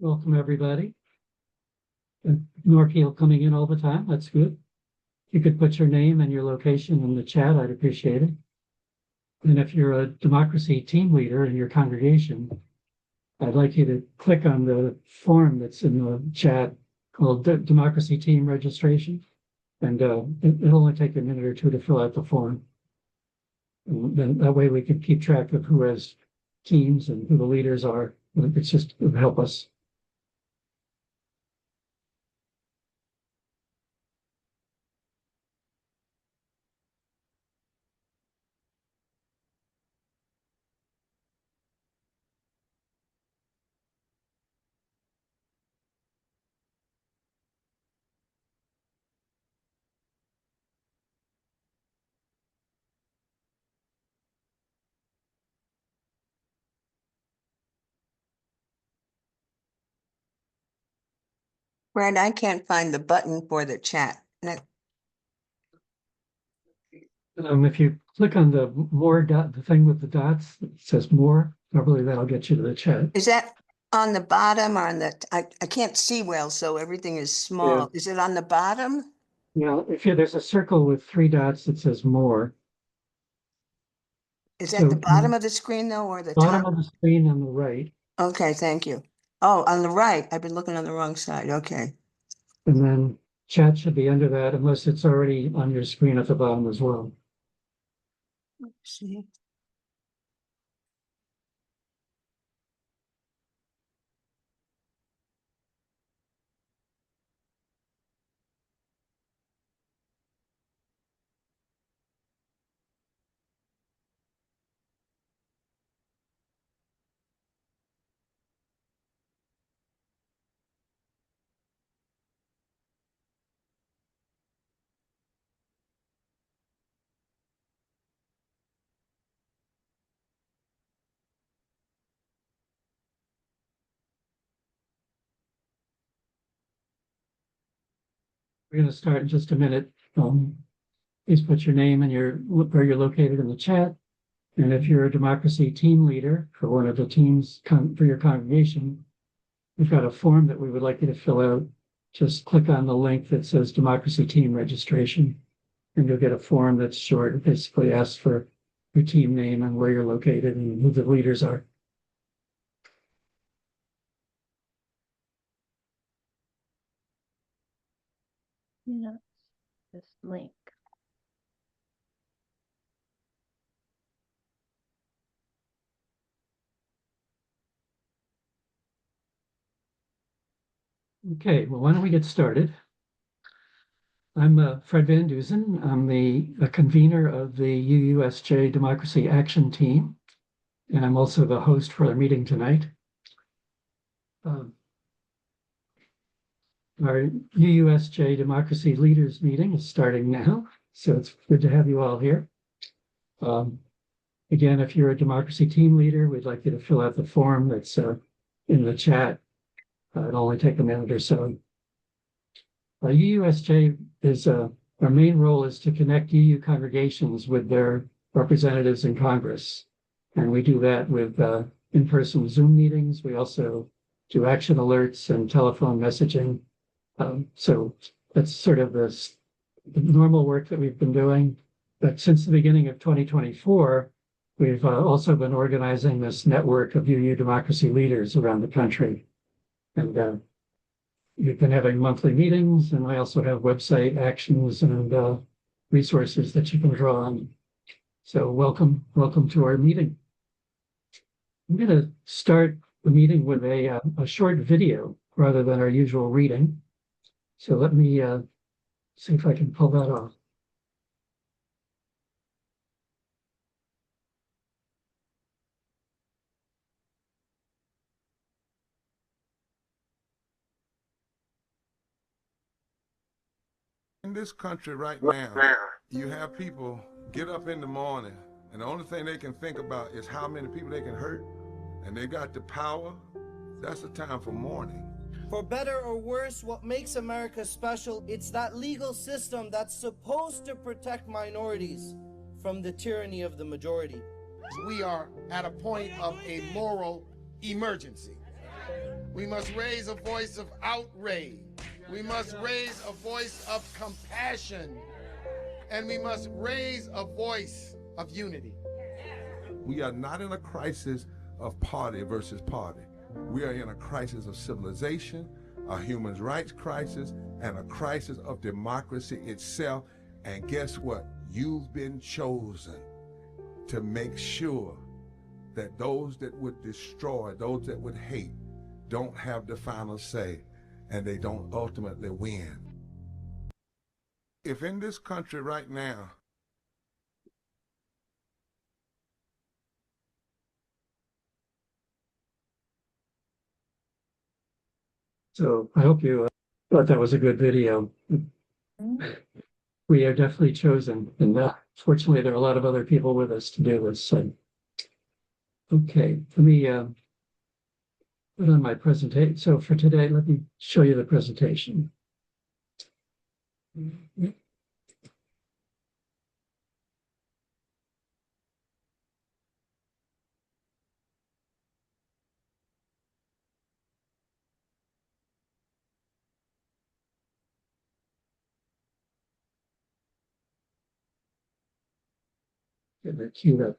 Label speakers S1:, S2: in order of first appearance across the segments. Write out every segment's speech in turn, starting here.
S1: Welcome, everybody. Norkeel coming in all the time. That's good. You could put your name and your location in the chat. I'd appreciate it. And if you're a democracy team leader in your congregation, I'd like you to click on the form that's in the chat called Democracy Team Registration. And it'll only take a minute or two to fill out the form. And then that way we can keep track of who has teams and who the leaders are. It's just, it would help us.
S2: Brad, I can't find the button for the chat.
S1: If you click on the more dot, the thing with the dots, it says more, probably that'll get you to the chat.
S2: Is that on the bottom or on the, I can't see well, so everything is small. Is it on the bottom?
S1: Now, there's a circle with three dots that says more.
S2: Is
S1: So
S2: that the bottom of the screen though, or the
S1: bottom
S2: top?
S1: of the screen on the right,
S2: Okay, thank you. Oh, on the right. I've been looking on the wrong side. Okay.
S1: and then chat should be under that unless it's already on your screen at the bottom as well.
S2: See.
S1: We're going to start in just a minute. Please put your name and where you're located in the chat. And if you're a democracy team leader for one of the teams for your congregation, we've got a form that we would like you to fill out. Just click on the link that says Democracy Team Registration, and you'll get a form that's short. It basically asks for your team name and where you're located and who the leaders are.
S3: Yeah, this link.
S1: Okay, well, why don't we get started? I'm Fred Van Dusen. I'm the convener of the UUSJ Democracy Action Team, and I'm also the host for the meeting tonight. Our UUSJ Democracy Leaders meeting is starting now, so it's good to have you all here. Again, if you're a democracy team leader, we'd like you to fill out the form that's in the chat. It'll only take a minute or so. UUSJ is our main role is to connect UU congregations with their representatives in Congress. And we do that with in-person Zoom meetings. We also do action alerts and telephone messaging. So that's sort of the normal work that we've been doing. But since the beginning of 2024, we've also been organizing this network of UU democracy leaders around the country. And we've been having monthly meetings, and I also have website actions and resources that you can draw on. So welcome to our meeting. I'm going to start the meeting with a short video rather than our usual reading. So let me see if I can pull that off.
S4: In this country right now, you have people get up in the morning and the only thing they can think about is how many people they can hurt, and they got the power. That's the time for mourning.
S5: For better or worse, what makes America special, it's that legal system that's supposed to protect minorities from the tyranny of the majority.
S6: We are at a point of a moral emergency.
S4: We must raise a voice of outrage. We must raise a voice of compassion. And we must raise a voice of unity. We are not in a crisis of party versus party. We are in a crisis of civilization, a human rights crisis, and a crisis of democracy itself. And guess what? You've been chosen to make sure that those that would destroy, those that would hate, don't have the final say, and they don't ultimately win. If in this country right now,
S1: So I hope you thought that was a good video. We are definitely chosen, and fortunately, there are a lot of other people with us to do this. So. Okay, let me put on my presentation. So for today, let me show you the presentation. Get that queued up.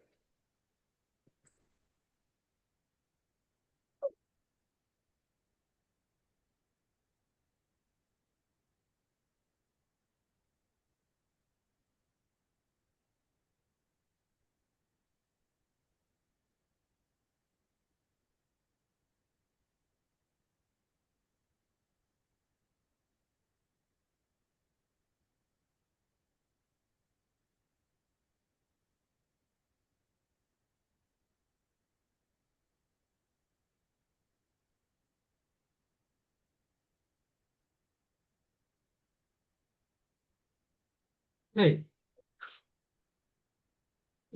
S1: Hey.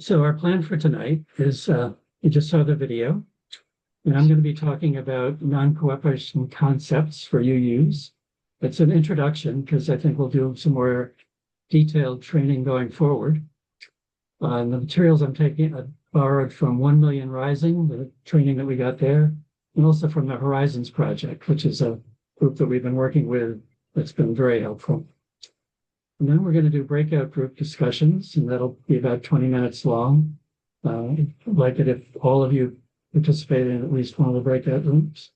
S1: So our plan for tonight is, you just saw the video, and I'm going to be talking about non-cooperation concepts for UUs. It's an introduction because I think we'll do some more detailed training going forward. The materials I'm taking, I borrowed from 1 Million Rising, the training that we got there, and also from the Horizons Project, which is a group that we've been working with that's been very helpful. And then we're going to do breakout group discussions, and that'll be about 20 minutes long. I'd like it if all of you participate in at least one of the breakout groups.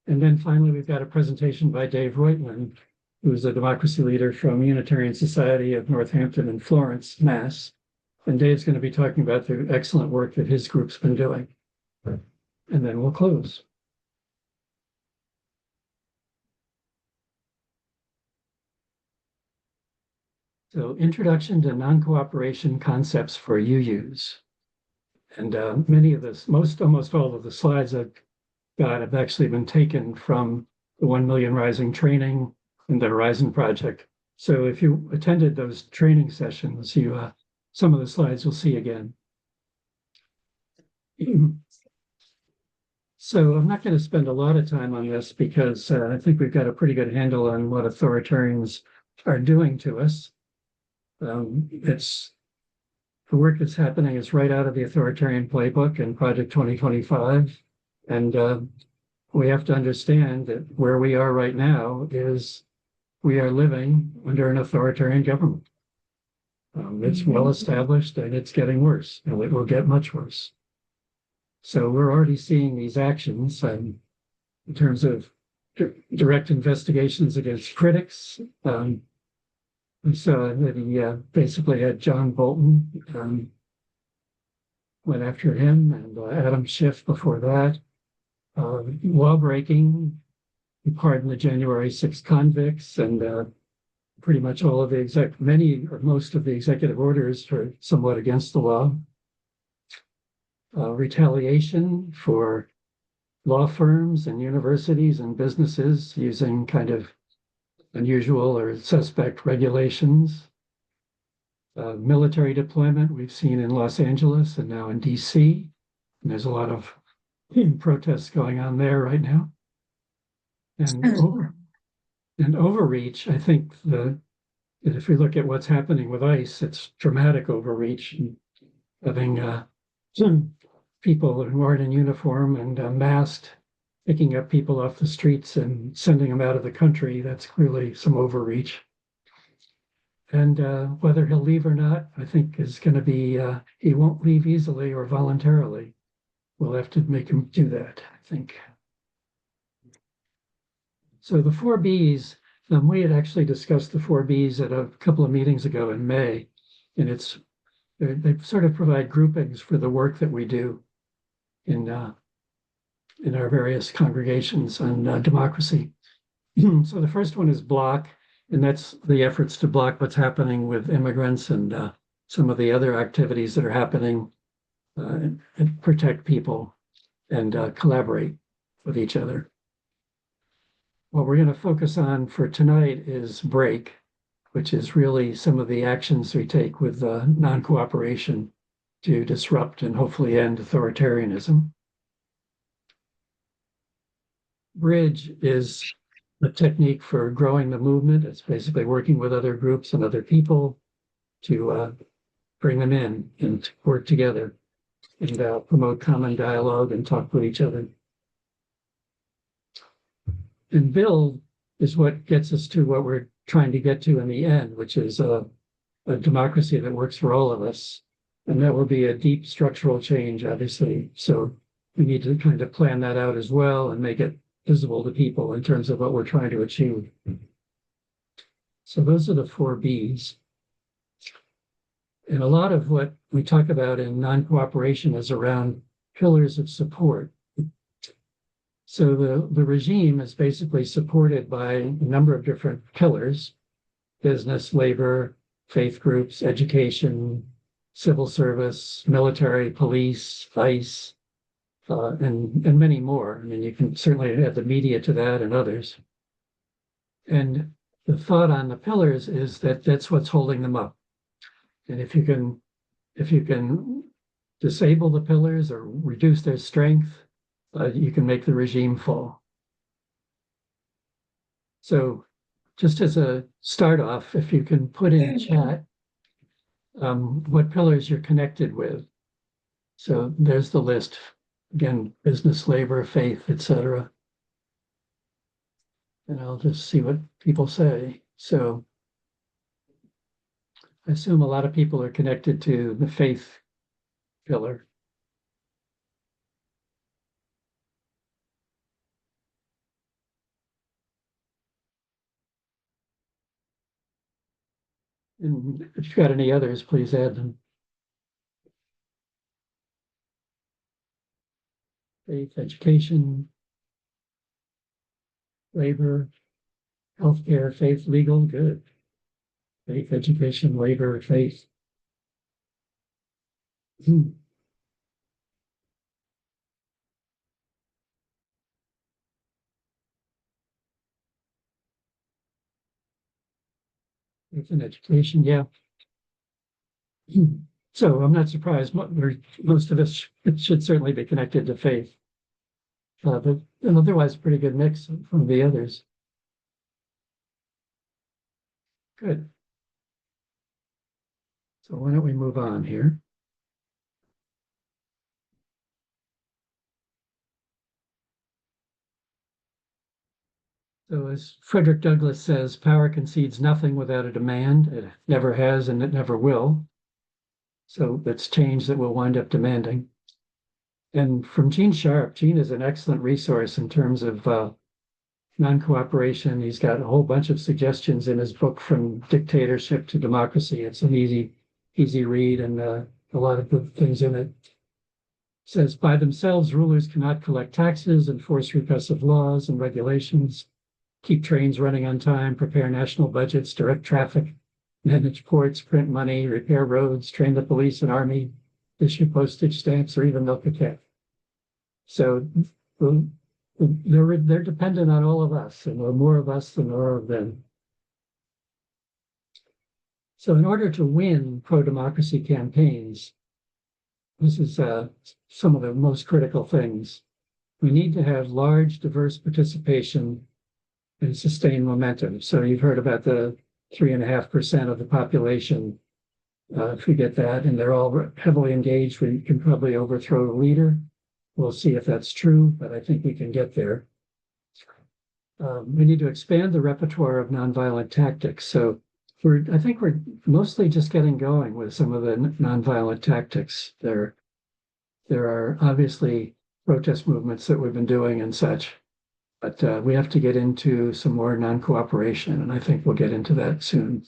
S1: And then finally, we've got a presentation by Dave Reutland, who's a democracy leader from Unitarian Society of Northampton and Florence, Mass. And Dave's going to be talking about the excellent work that his group's been doing. And then we'll close. So, introduction to non-cooperation concepts for UUs. And many of this, almost all of the slides I've got have actually been taken from the 1 Million Rising training and the Horizon Project. So if you attended those training sessions, some of the slides you'll see again. So I'm not going to spend a lot of time on this because I think we've got a pretty good handle on what authoritarians are doing to us. It's the work that's happening is right out of the authoritarian playbook and Project 2025. And we have to understand that where we are right now is we are living under an authoritarian government. It's well established and it's getting worse, and it will get much worse. So we're already seeing these actions in terms of direct investigations against critics. We saw that he basically had John Bolton, went after him, and Adam Schiff before that. Law breaking, he pardoned the January 6th convicts, and pretty much all of the many or most of the executive orders are somewhat against the law. Retaliation for law firms and universities and businesses using kind of unusual or suspect regulations. Military deployment we've seen in Los Angeles and now in DC. And there's a lot of protests going on there right now. And overreach, I think if we look at what's happening with ICE, it's dramatic overreach, and having some people who aren't in uniform and masked picking up people off the streets and sending them out of the country, that's clearly some overreach. And whether he'll leave or not, I think is going to be, he won't leave easily or voluntarily. We'll have to make him do that, I think. So the 4Bs, we had actually discussed the 4Bs at a couple of meetings ago in May, and they sort of provide groupings for the work that we do in our various congregations on democracy. So the first one is block, and that's the efforts to block what's happening with immigrants and some of the other activities that are happening and protect people and collaborate with each other. What we're going to focus on for tonight is break, which is really some of the actions we take with non-cooperation to disrupt and hopefully end authoritarianism. Bridge is a technique for growing the movement. It's basically working with other groups and other people to bring them in and to work together and promote common dialogue and talk with each other. And build is what gets us to what we're trying to get to in the end, which is a democracy that works for all of us. And that will be a deep structural change, obviously. So we need to kind of plan that out as well and make it visible to people in terms of what we're trying to achieve. So those are the 4Bs. And a lot of what we talk about in non-cooperation is around pillars of support. So the regime is basically supported by a number of different pillars: business, labor, faith groups, education, civil service, military, police, ICE, and many more. I mean, you can certainly add the media to that and others. And the thought on the pillars is that that's what's holding them up. And if you can disable the pillars or reduce their strength, you can make the regime fall. So just as a start off, if you can put in chat what pillars you're connected with. So there's the list. Again, business, labor, faith, etc. And I'll just see what people say. So I assume a lot of people are connected to the faith pillar. And if you've got any others, please add them. Faith, education, labor, healthcare, faith, legal, good. Faith, education, labor, faith. Faith and education, yeah. So I'm not surprised. Most of us should certainly be connected to faith, but an otherwise pretty good mix from the others. Good. So why don't we move on here? So as Frederick Douglass says, power concedes nothing without a demand. It never has and it never will. So that's change that we'll wind up demanding. And from Gene Sharp, Gene is an excellent resource in terms of non-cooperation. He's got a whole bunch of suggestions in his book, From Dictatorship to Democracy. It's an easy read, and a lot of good things in it. It says, by themselves, rulers cannot collect taxes, enforce repressive laws and regulations, keep trains running on time, prepare national budgets, direct traffic, manage ports, print money, repair roads, train the police and army, issue postage stamps, or even milk a calf. So they're dependent on all of us, and there are more of us than there are of them. So in order to win pro-democracy campaigns, this is some of the most critical things. We need to have large, diverse participation and sustained momentum. So you've heard about the 3.5% of the population. If we get that, and they're all heavily engaged, we can probably overthrow the leader. We'll see if that's true, but I think we can get there. We need to expand the repertoire of nonviolent tactics. So I think we're mostly just getting going with some of the nonviolent tactics. There are obviously protest movements that we've been doing and such, but we have to get into some more non-cooperation, and I think we'll get into that soon.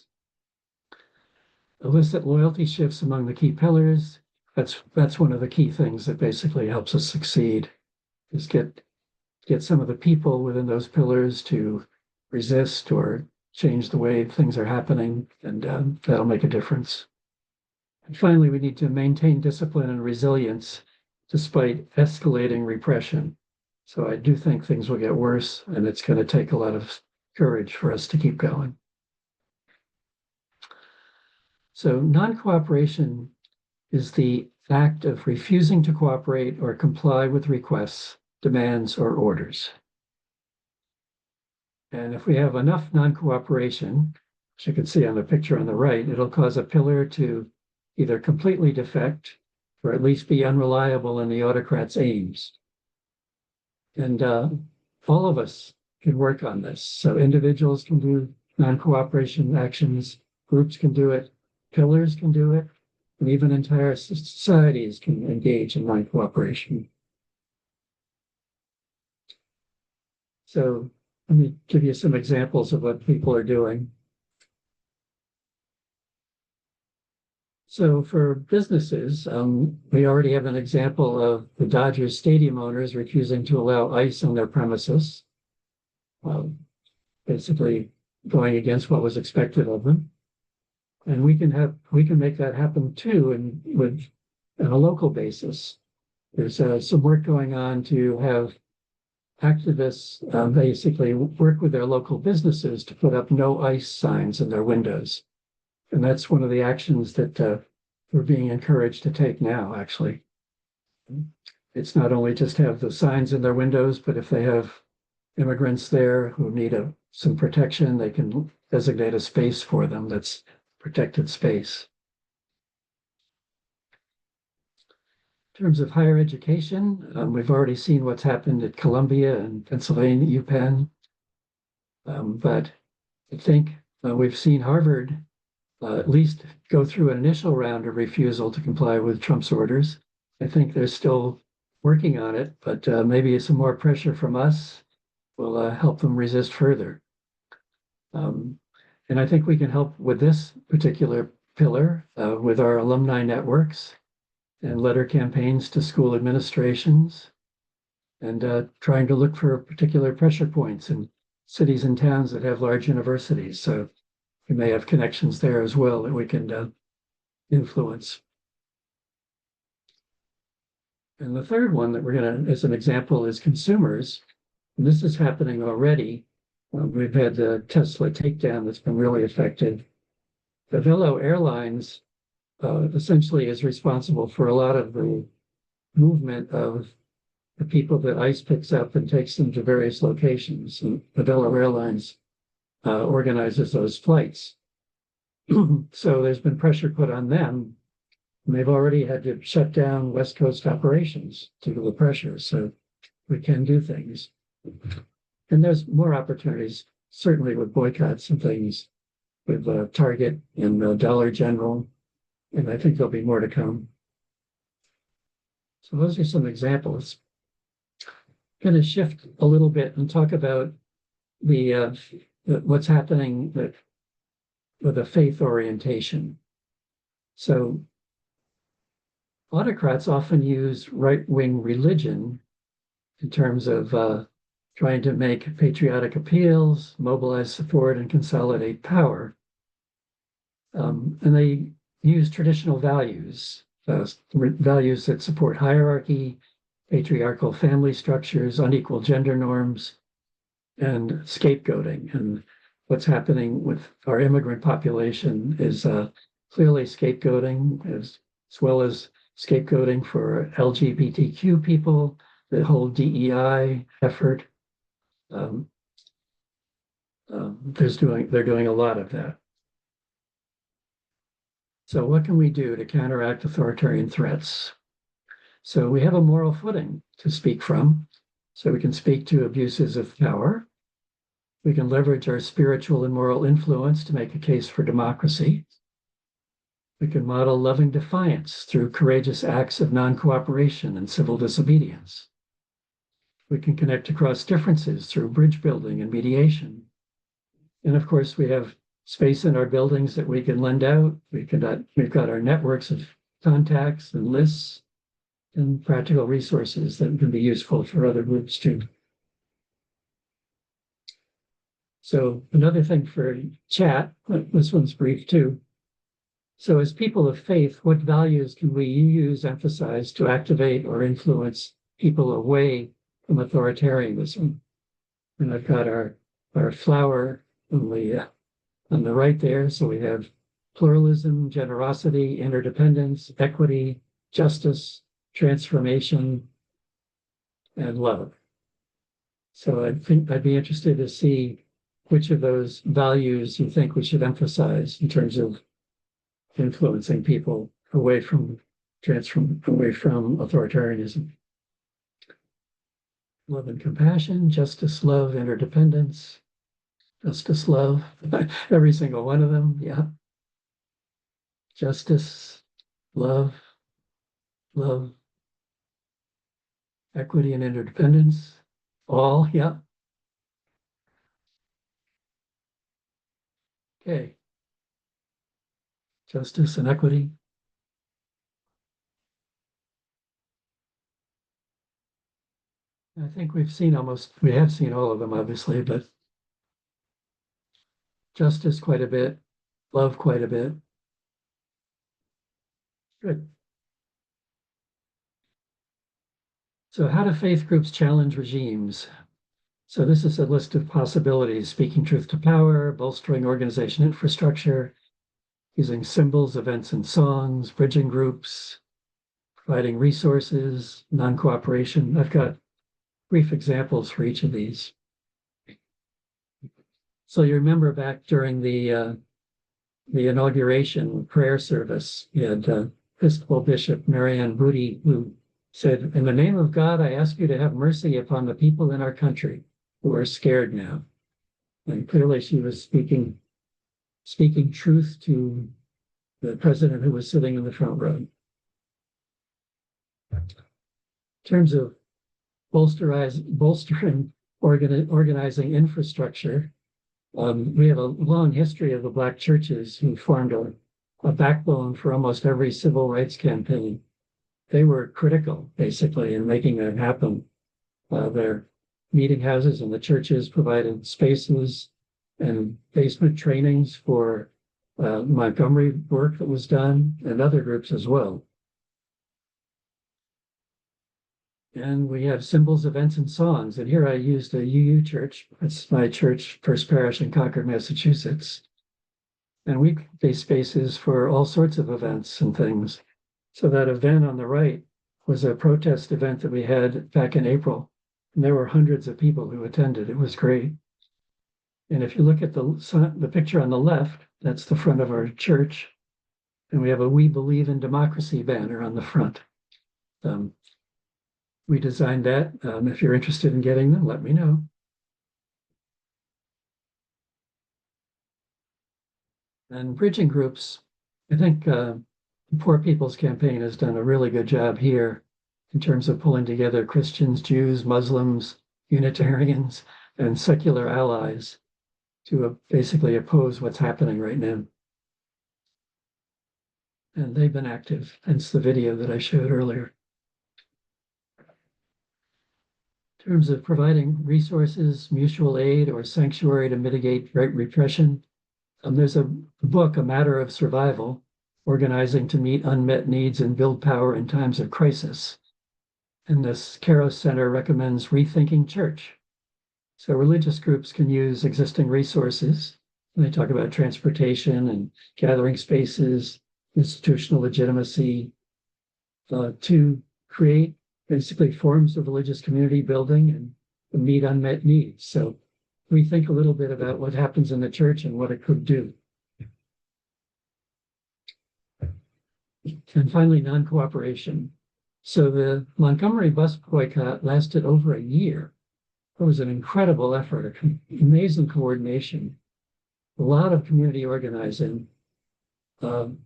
S1: Elicit loyalty shifts among the key pillars. That's one of the key things that basically helps us succeed, is get some of the people within those pillars to resist or change the way things are happening, and that'll make a difference. And finally, we need to maintain discipline and resilience despite escalating repression. So I do think things will get worse, and it's going to take a lot of courage for us to keep going. So non-cooperation is the act of refusing to cooperate or comply with requests, demands, or orders. And if we have enough non-cooperation, which you can see on the picture on the right, it'll cause a pillar to either completely defect or at least be unreliable in the autocrat's aims. And all of us can work on this. So individuals can do non-cooperation actions, groups can do it, pillars can do it, and even entire societies can engage in non-cooperation. So let me give you some examples of what people are doing. So for businesses, we already have an example of the Dodgers stadium owners refusing to allow ice on their premises, basically going against what was expected of them. And we can make that happen too, and on a local basis. There's some work going on to have activists basically work with their local businesses to put up no ice signs in their windows. And that's one of the actions that we're being encouraged to take now, actually. It's not only just have the signs in their windows, but if they have immigrants there who need some protection, they can designate a space for them that's protected space. In terms of higher education, we've already seen what's happened at Columbia and Pennsylvania, UPenn. But I think we've seen Harvard at least go through an initial round of refusal to comply with Trump's orders. I think they're still working on it, but maybe some more pressure from us will help them resist further. And I think we can help with this particular pillar with our alumni networks and letter campaigns to school administrations, and trying to look for particular pressure points in cities and towns that have large universities. So we may have connections there as well that we can influence. And the third one that we're going to, as an example, is consumers. And this is happening already. We've had the Tesla takedown that's been really effective. The Velo Airlines essentially is responsible for a lot of the movement of the people that ICE picks up and takes them to various locations. And the Velo Airlines organizes those flights. So there's been pressure put on them. And they've already had to shut down West Coast operations due to the pressure. So we can do things. And there's more opportunities, certainly with boycotts and things, with Target and Dollar General. And I think there'll be more to come. So those are some examples. I'm going to shift a little bit and talk about what's happening with a faith orientation. So autocrats often use right-wing religion in terms of trying to make patriotic appeals, mobilize support, and consolidate power. And they use traditional values, values that support hierarchy, patriarchal family structures, unequal gender norms, and scapegoating. And what's happening with our immigrant population is clearly scapegoating, as well as scapegoating for LGBTQ people, the whole DEI effort. They're doing a lot of that. So what can we do to counteract authoritarian threats? So we have a moral footing to speak from. So we can speak to abuses of power. We can leverage our spiritual and moral influence to make a case for democracy. We can model loving defiance through courageous acts of non-cooperation and civil disobedience. We can connect across differences through bridge building and mediation. And of course, we have space in our buildings that we can lend out. We've got our networks of contacts and lists and practical resources that can be useful for other groups too. So another thing for chat, this one's brief too. So as people of faith, what values can we use, emphasize to activate or influence people away from authoritarianism? And I've got our flower on the right there. So we have pluralism, generosity, interdependence, equity, justice, transformation, and love. So I think I'd be interested to see which of those values you think we should emphasize in terms of influencing people away from authoritarianism. Love and compassion, justice, love, interdependence, justice, love, every single one of them, yeah. Justice, love, equity and interdependence, all, yeah. Okay. Justice and equity. I think we have seen all of them, obviously, but justice quite a bit, love quite a bit. Good. So how do faith groups challenge regimes? So this is a list of possibilities: speaking truth to power, bolstering organization infrastructure, using symbols, events, and songs, bridging groups, providing resources, non-cooperation. I've got brief examples for each of these. So you remember back during the inauguration prayer service, we had Episcopal Bishop Marianne Booty, who said, "In the name of God, I ask you to have mercy upon the people in our country who are scared now." And clearly she was speaking truth to the president who was sitting in the front row. In terms of bolstering organizing infrastructure, we have a long history of the Black churches who formed a backbone for almost every civil rights campaign. They were critical, basically, in making that happen. Their meeting houses and the churches provided spaces and basement trainings for Montgomery work that was done, and other groups as well. And we have symbols, events, and songs. And here I used a UU church. It's my church, First Parish in Concord, Massachusetts. And weekday spaces for all sorts of events and things. So that event on the right was a protest event that we had back in April. And there were hundreds of people who attended. It was great. And if you look at the picture on the left, that's the front of our church. And we have a "We Believe in Democracy" banner on the front. We designed that. If you're interested in getting them, let me know. And bridging groups, I think the Poor People's Campaign has done a really good job here in terms of pulling together Christians, Jews, Muslims, Unitarians, and secular allies to basically oppose what's happening right now. And they've been active, hence the video that I showed earlier. In terms of providing resources, mutual aid, or sanctuary to mitigate repression, there's a book, A Matter of Survival, Organizing to Meet Unmet Needs and Build Power in Times of Crisis. And this Kairos Center recommends rethinking church. So religious groups can use existing resources. They talk about transportation and gathering spaces, institutional legitimacy, to create basically forms of religious community building and meet unmet needs. So we think a little bit about what happens in the church and what it could do. And finally, non-cooperation. So the Montgomery bus boycott lasted over a year. It was an incredible effort, amazing coordination, a lot of community organizing. And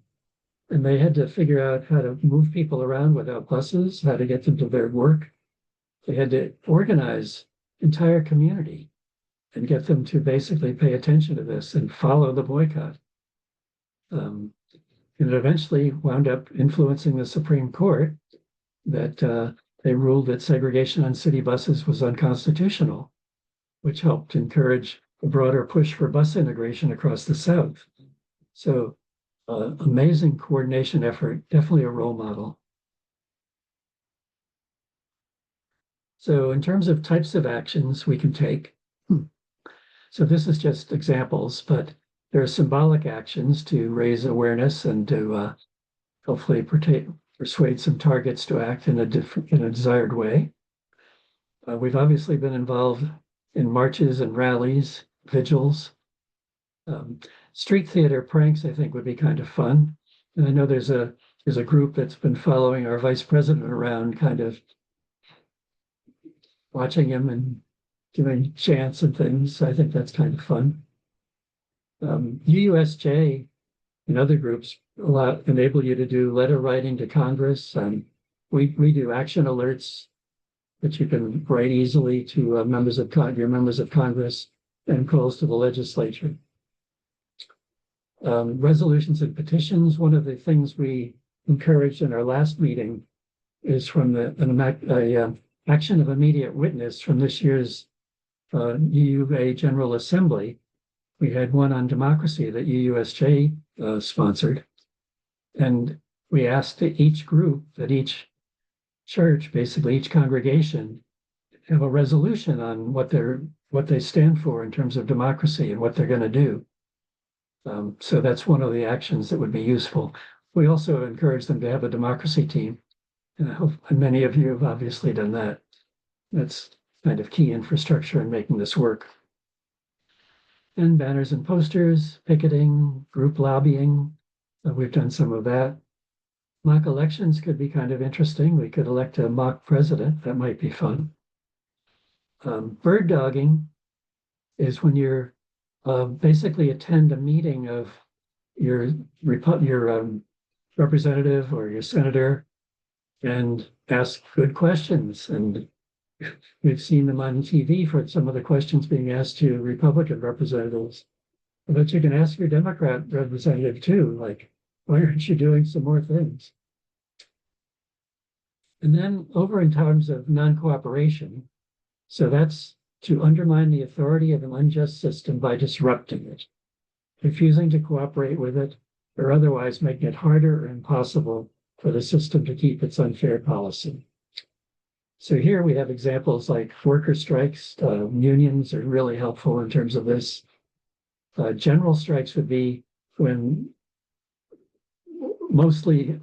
S1: they had to figure out how to move people around without buses, how to get them to their work. They had to organize entire community and get them to basically pay attention to this and follow the boycott. And it eventually wound up influencing the Supreme Court that they ruled that segregation on city buses was unconstitutional, which helped encourage a broader push for bus integration across the South. So amazing coordination effort, definitely a role model. So in terms of types of actions we can take, so this is just examples, but there are symbolic actions to raise awareness and to hopefully persuade some targets to act in a desired way. We've obviously been involved in marches and rallies, vigils. Street theater pranks, I think, would be kind of fun. And I know there's a group that's been following our vice president around, kind of watching him and giving chants and things. I think that's kind of fun. UUSJ and other groups enable you to do letter writing to Congress. We do action alerts that you can write easily to your members of Congress, and calls to the legislature. Resolutions and petitions. One of the things we encouraged in our last meeting is from an action of immediate witness from this year's UUA General Assembly. We had one on democracy that UUSJ sponsored. And we asked each group, that each church, basically each congregation, have a resolution on what they stand for in terms of democracy and what they're going to do. So that's one of the actions that would be useful. We also encourage them to have a democracy team. And I hope many of you have obviously done that. That's kind of key infrastructure in making this work. And banners and posters, picketing, group lobbying. We've done some of that. Mock elections could be kind of interesting. We could elect a mock president. That might be fun. Bird dogging is when you're basically attend a meeting of your representative or your senator and ask good questions. And we've seen them on TV for some of the questions being asked to Republican representatives. But you can ask your Democrat representative too, like, why aren't you doing some more things? And then over in terms of non-cooperation, so that's to undermine the authority of an unjust system by disrupting it, refusing to cooperate with it, or otherwise making it harder or impossible for the system to keep its unfair policy. So here we have examples like worker strikes. Unions are really helpful in terms of this. General strikes would be when mostly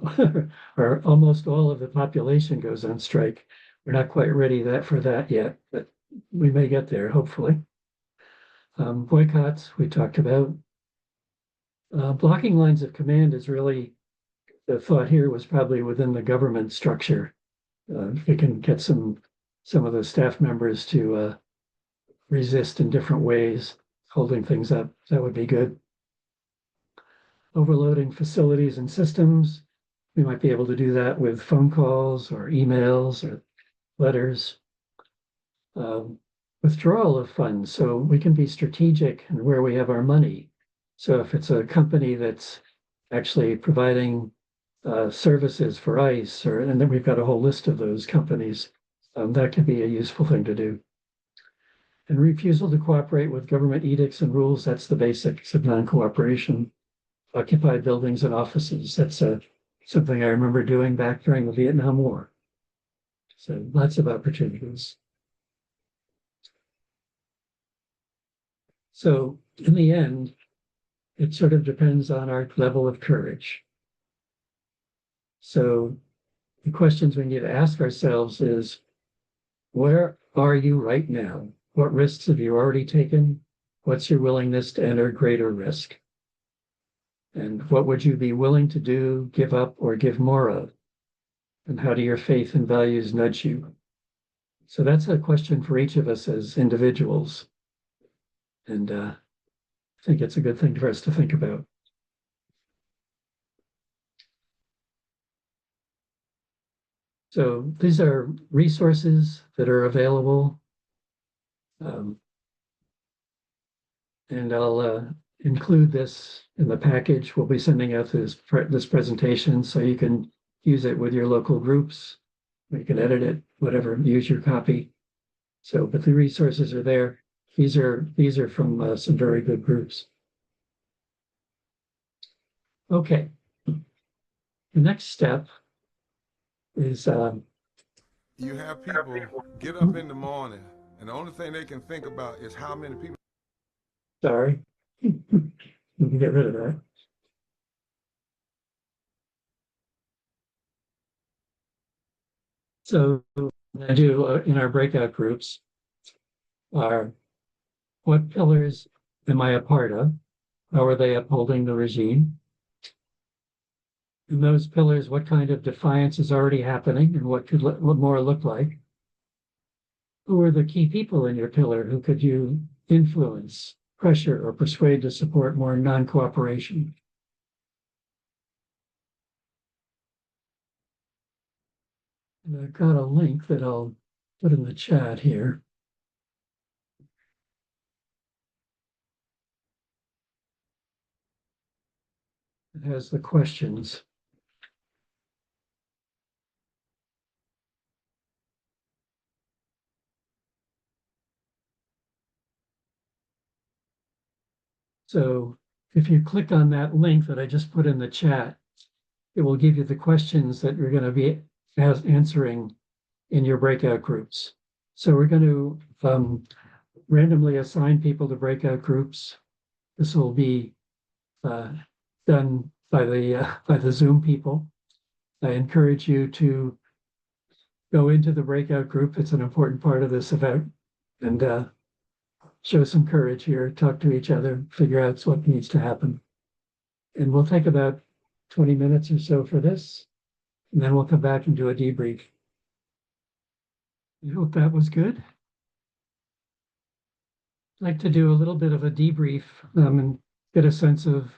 S1: or almost all of the population goes on strike. We're not quite ready for that yet, but we may get there, hopefully. Boycotts, we talked about. Blocking lines of command is really, the thought here was probably within the government structure. If we can get some of the staff members to resist in different ways, holding things up, that would be good. Overloading facilities and systems. We might be able to do that with phone calls or emails or letters. Withdrawal of funds, so we can be strategic in where we have our money. So if it's a company that's actually providing services for ICE, and then we've got a whole list of those companies, that could be a useful thing to do. And refusal to cooperate with government edicts and rules, that's the basics of non-cooperation. Occupied buildings and offices, that's something I remember doing back during the Vietnam War. So lots of opportunities. So in the end, it sort of depends on our level of courage. So the questions we need to ask ourselves is, where are you right now? What risks have you already taken? What's your willingness to enter greater risk? And what would you be willing to do, give up, or give more of? And how do your faith and values nudge you? So that's a question for each of us as individuals. And I think it's a good thing for us to think about. So these are resources that are available. And I'll include this in the package. We'll be sending out this presentation so you can use it with your local groups. You can edit it, whatever, use your copy. So, but the resources are there. These are from some very good groups. Okay. The next step is
S4: You have people get up in the morning, and the only thing they can think about is how many people.
S1: sorry. We can get rid of that. So I do in our breakout groups are what pillars am I a part of? How are they upholding the regime? In those pillars, what kind of defiance is already happening and what could what more look like? Who are the key people in your pillar who could you influence, pressure, or persuade to support more non-cooperation? And I've got a link that I'll put in the chat here. It has the questions. So if you click on that link that I just put in the chat, it will give you the questions that you're going to be answering in your breakout groups. So we're going to randomly assign people to breakout groups. This will be done by the Zoom people. I encourage you to go into the breakout group. It's an important part of this event, and show some courage here, talk to each other, figure out what needs to happen. And we'll take about 20 minutes or so for this, and then we'll come back and do a debrief. I hope that was good. I'd like to do a little bit of a debrief and get a sense of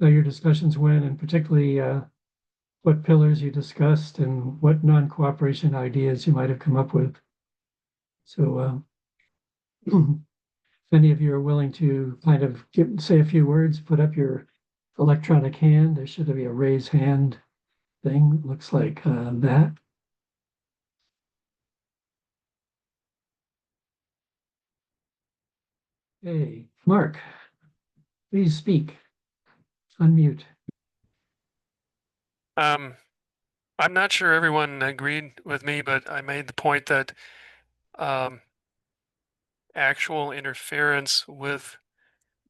S1: how your discussions went, and particularly what pillars you discussed and what non-cooperation ideas you might have come up with. So if any of you are willing to kind of say a few words, put up your electronic hand. There should be a raise hand thing. Looks like that. Hey, Mark, please speak. Unmute.
S6: I'm not sure everyone agreed with me, but I made the point that actual interference with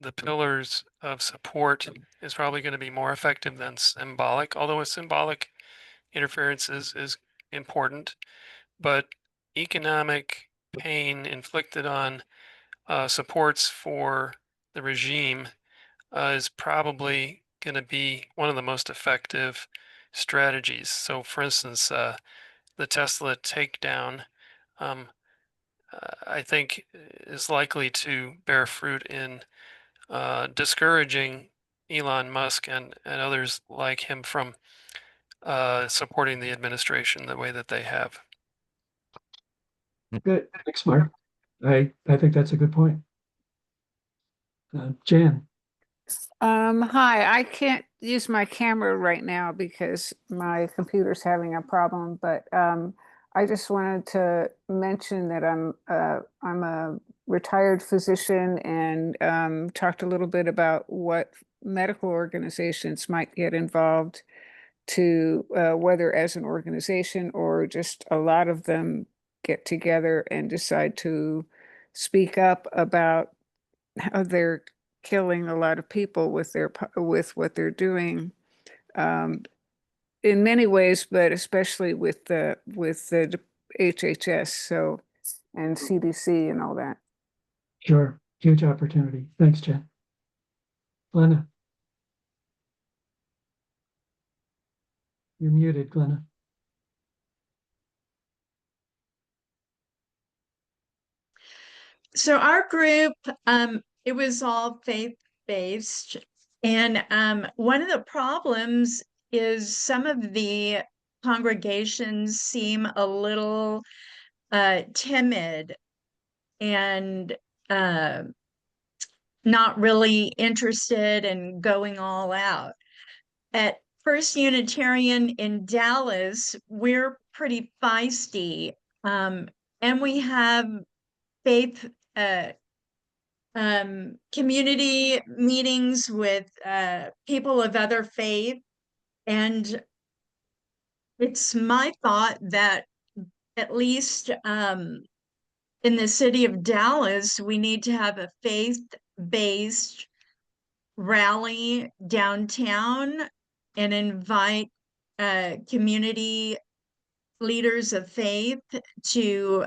S6: the pillars of support is probably going to be more effective than symbolic, although a symbolic interference is important. But economic pain inflicted on supports for the regime is probably going to be one of the most effective strategies. So, for instance, the Tesla takedown, I think, is likely to bear fruit in discouraging Elon Musk and others like him from supporting the administration the way that they have.
S1: Good. Thanks, Mark. I think that's a good point. Jan.
S7: Hi, I can't use my camera right now because my computer's having a problem, but I just wanted to mention that I'm a retired physician and talked a little bit about what medical organizations might get involved to whether as an organization or just a lot of them get together and decide to speak up about how they're killing a lot of people with what they're doing in many ways, but especially with the HHS and CDC and all that.
S1: Sure. Huge opportunity. Thanks, Jan. Glenna. You're muted, Glenna.
S8: So our group, it was all faith-based. And one of the problems is some of the congregations seem a little timid and not really interested in going all out. At First Unitarian in Dallas, we're pretty feisty, and we have faith community meetings with people of other faith, and it's my thought that at least in the city of Dallas, we need to have a faith-based rally downtown and invite community leaders of faith to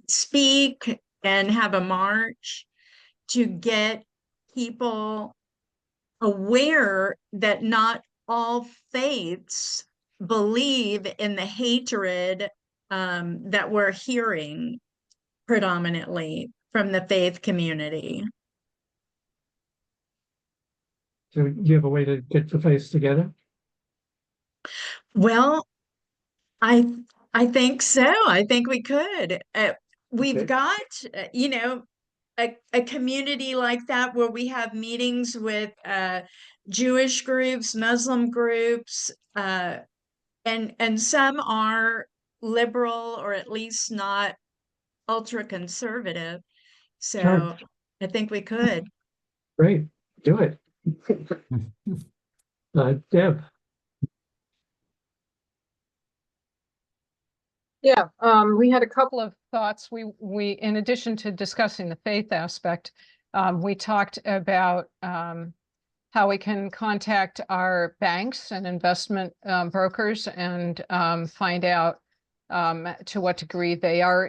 S8: speak and have a march to get people aware that not all faiths believe in the hatred that we're hearing predominantly from the faith community.
S1: So do you have a way to get the faiths together?
S8: Well, I think so. I think we could. We've
S1: Okay.
S8: got, you know, a community like that where we have meetings with Jewish groups, Muslim groups, and some are liberal or at least not ultra conservative. So
S1: Sure.
S8: I think we could.
S1: Great, do it. Deb,
S9: Yeah, we had a couple of thoughts. We in addition to discussing the faith aspect, we talked about how we can contact our banks and investment brokers and find out to what degree they are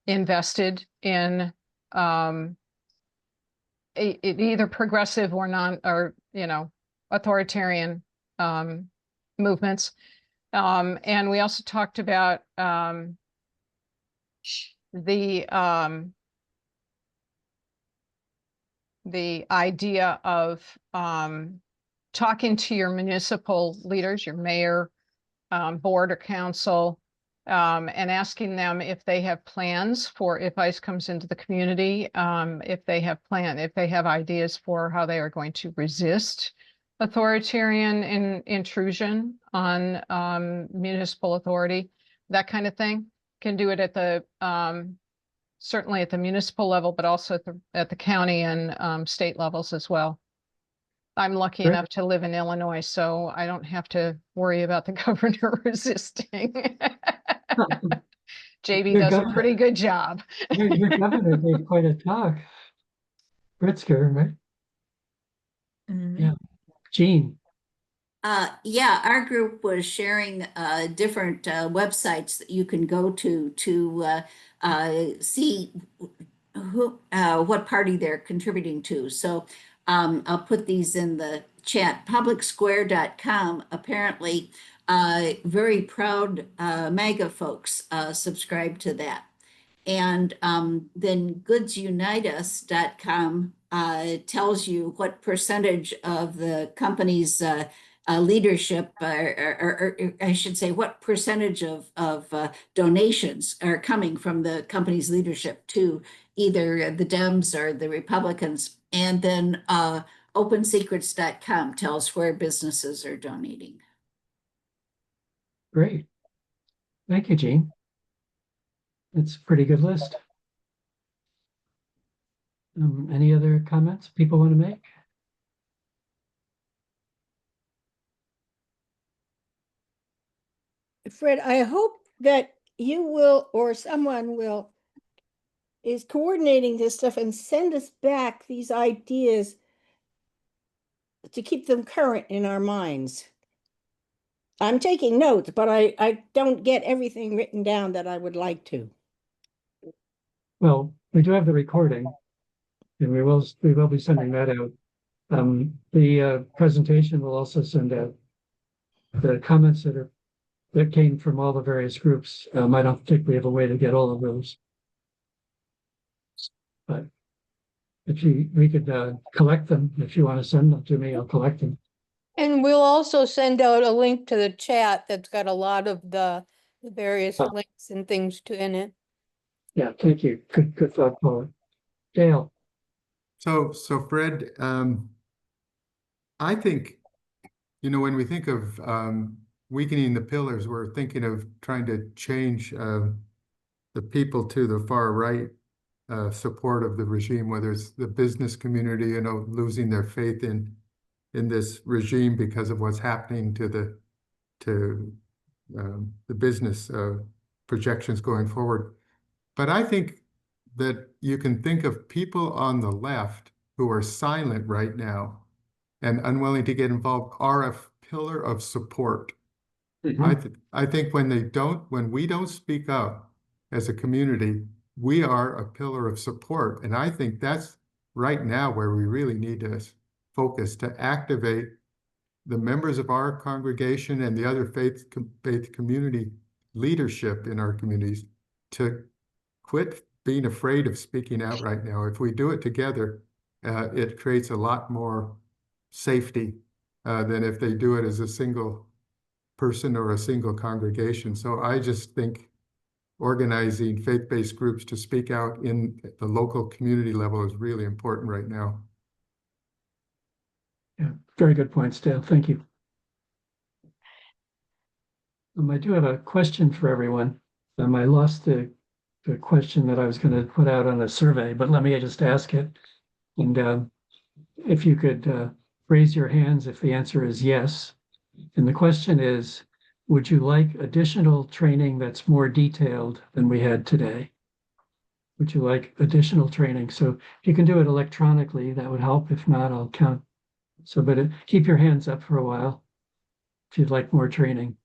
S9: invested in either progressive or authoritarian movements. And we also talked about the idea of talking to your municipal leaders, your mayor, board or council, and asking them if they have plans for if ICE comes into the community, if they have ideas for how they are going to resist authoritarian intrusion on municipal authority, that kind of thing. Can do it at the certainly at the municipal level, but also at the county and state levels as well. I'm lucky
S1: Great.
S9: enough to live in Illinois, so I don't have to worry about the governor resisting. JB
S1: Your
S9: does a
S1: governor-
S9: pretty good job.
S1: your governor gave quite a talk. Pritzker, right? Yeah. Jean,
S10: Yeah, our group was sharing different websites that you can go to see what party they're contributing to. So I'll put these in the chat. Publicsquare.com, apparently very proud MAGA folks subscribe to that. And then goodsunitus.com tells you what percentage of the company's leadership, or I should say, what percentage of donations are coming from the company's leadership to either the Dems or the Republicans. And then OpenSecrets.com tells where businesses are donating.
S1: great. Thank you, Jean. It's a pretty good list. Any other comments people want to make?
S11: Fred, I hope that you will, or someone will, is coordinating this stuff and send us back these ideas to keep them current in our minds. I'm taking notes, but I don't get everything written down that I would like to.
S1: Well, we do have the recording, and we will be sending that out. The presentation will also send out the comments that came from all the various groups. I don't think we have a way to get all of those. but we could collect them. If you want to send them to me, I'll collect them.
S11: And we'll also send out a link to the chat that's got a lot of the various links and things in it.
S1: Yeah, thank you. Good thought, Paul. Dale.
S12: So Fred, I think, when we think of weakening the pillars, we're thinking of trying to change the people to the far right support of the regime, whether it's the business community, losing their faith in this regime because of what's happening to the business projections going forward. But I think that you can think of people on the left who are silent right now and unwilling to get involved are a pillar of support. I think when we don't speak up as a community, we are a pillar of support. And I think that's right now where we really need to focus, to activate the members of our congregation and the other faith community leadership in our communities to quit being afraid of speaking out right now. If we do it together, it creates a lot more safety than if they do it as a single person or a single congregation. So I just think organizing faith-based groups to speak out in the local community level is really important right now.
S1: Yeah, very good points, Dale. Thank you. I do have a question for everyone. I lost the question that I was going to put out on a survey, but let me just ask it. And if you could raise your hands if the answer is yes. And the question is, would you like additional training that's more detailed than we had today? Would you like additional training? So if you can do it electronically, that would help. If not, I'll count. So, but keep your hands up for a while if you'd like more training.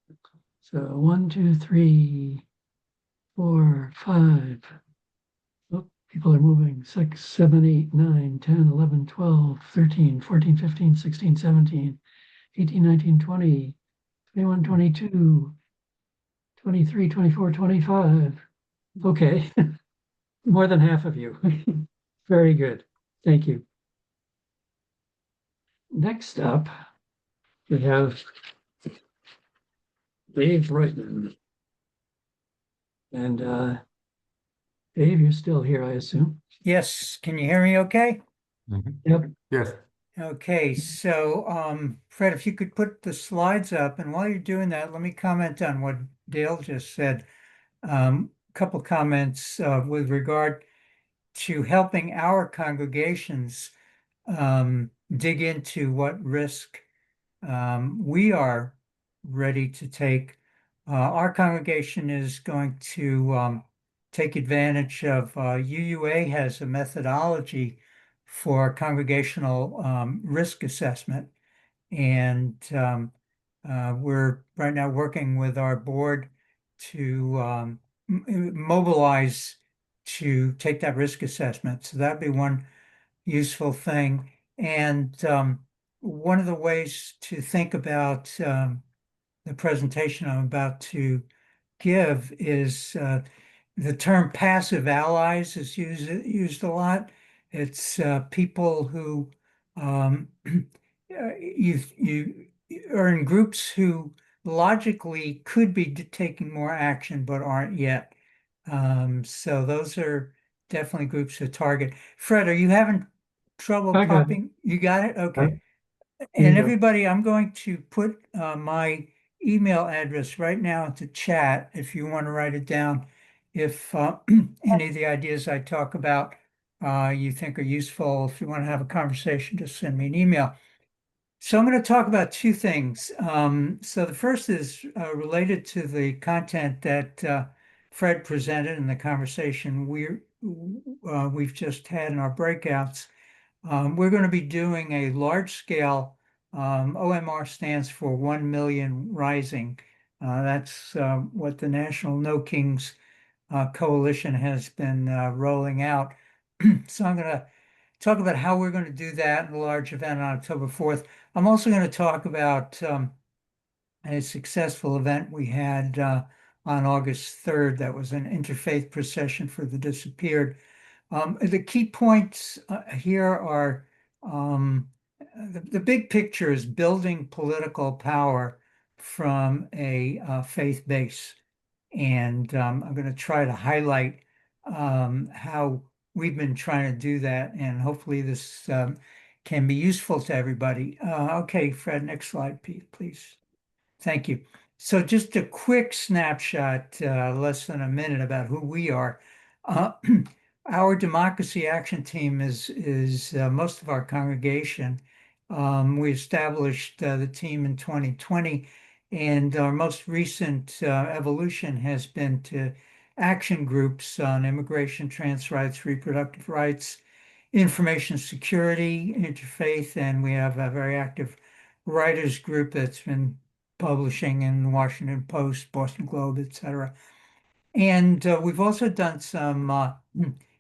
S1: So 1, 2, 3, 4, 5. Oh, people are moving. 6, 7, 8, 9, 10, 11, 12, 13, 14, 15, 16, 17, 18, 19, 20, 21, 22, 23, 24, 25. Okay. More than half of you. Very good. Thank you. Next up, we have Dave Reutman. And Dave, you're still here, I assume.
S13: Yes, can you hear me okay?
S1: Yep.
S12: Yes.
S13: Okay, so Fred, if you could put the slides up, and while you're doing that, let me comment on what Dale just said. Couple comments with regard to helping our congregations dig into what risk we are ready to take. Our congregation is going to take advantage of UUA has a methodology for congregational risk assessment. And we're right now working with our board to mobilize to take that risk assessment. So that'd be one useful thing. And one of the ways to think about the presentation I'm about to give is the term passive allies is used a lot. It's people who you are in groups who logically could be taking more action but aren't yet. So those are definitely groups to target. Fred, are you having trouble popping? You got it? Okay. And everybody, I'm going to put my email address right now into chat if you want to write it down. If any of the ideas I talk about you think are useful, if you want to have a conversation, just send me an email. So I'm going to talk about two things. So the first is related to the content that Fred presented in the conversation we've just had in our breakouts. We're going to be doing a large scale, OMR stands for 1 Million Rising. That's what the National No Kings Coalition has been rolling out. So I'm going to talk about how we're going to do that in a large event on October 4th. I'm also going to talk about a successful event we had on August 3rd. That was an interfaith procession for the disappeared. The key points here are the big picture is building political power from a faith base. And I'm going to try to highlight how we've been trying to do that. And hopefully this can be useful to everybody. Okay, Fred, next slide, please. Thank you. So just a quick snapshot, less than a minute, about who we are. Our Democracy Action Team is most of our congregation. We established the team in 2020, and our most recent evolution has been to action groups on immigration, trans rights, reproductive rights, information security, interfaith, and we have a very active writers group that's been publishing in the Washington Post, Boston Globe, etc. And we've also done some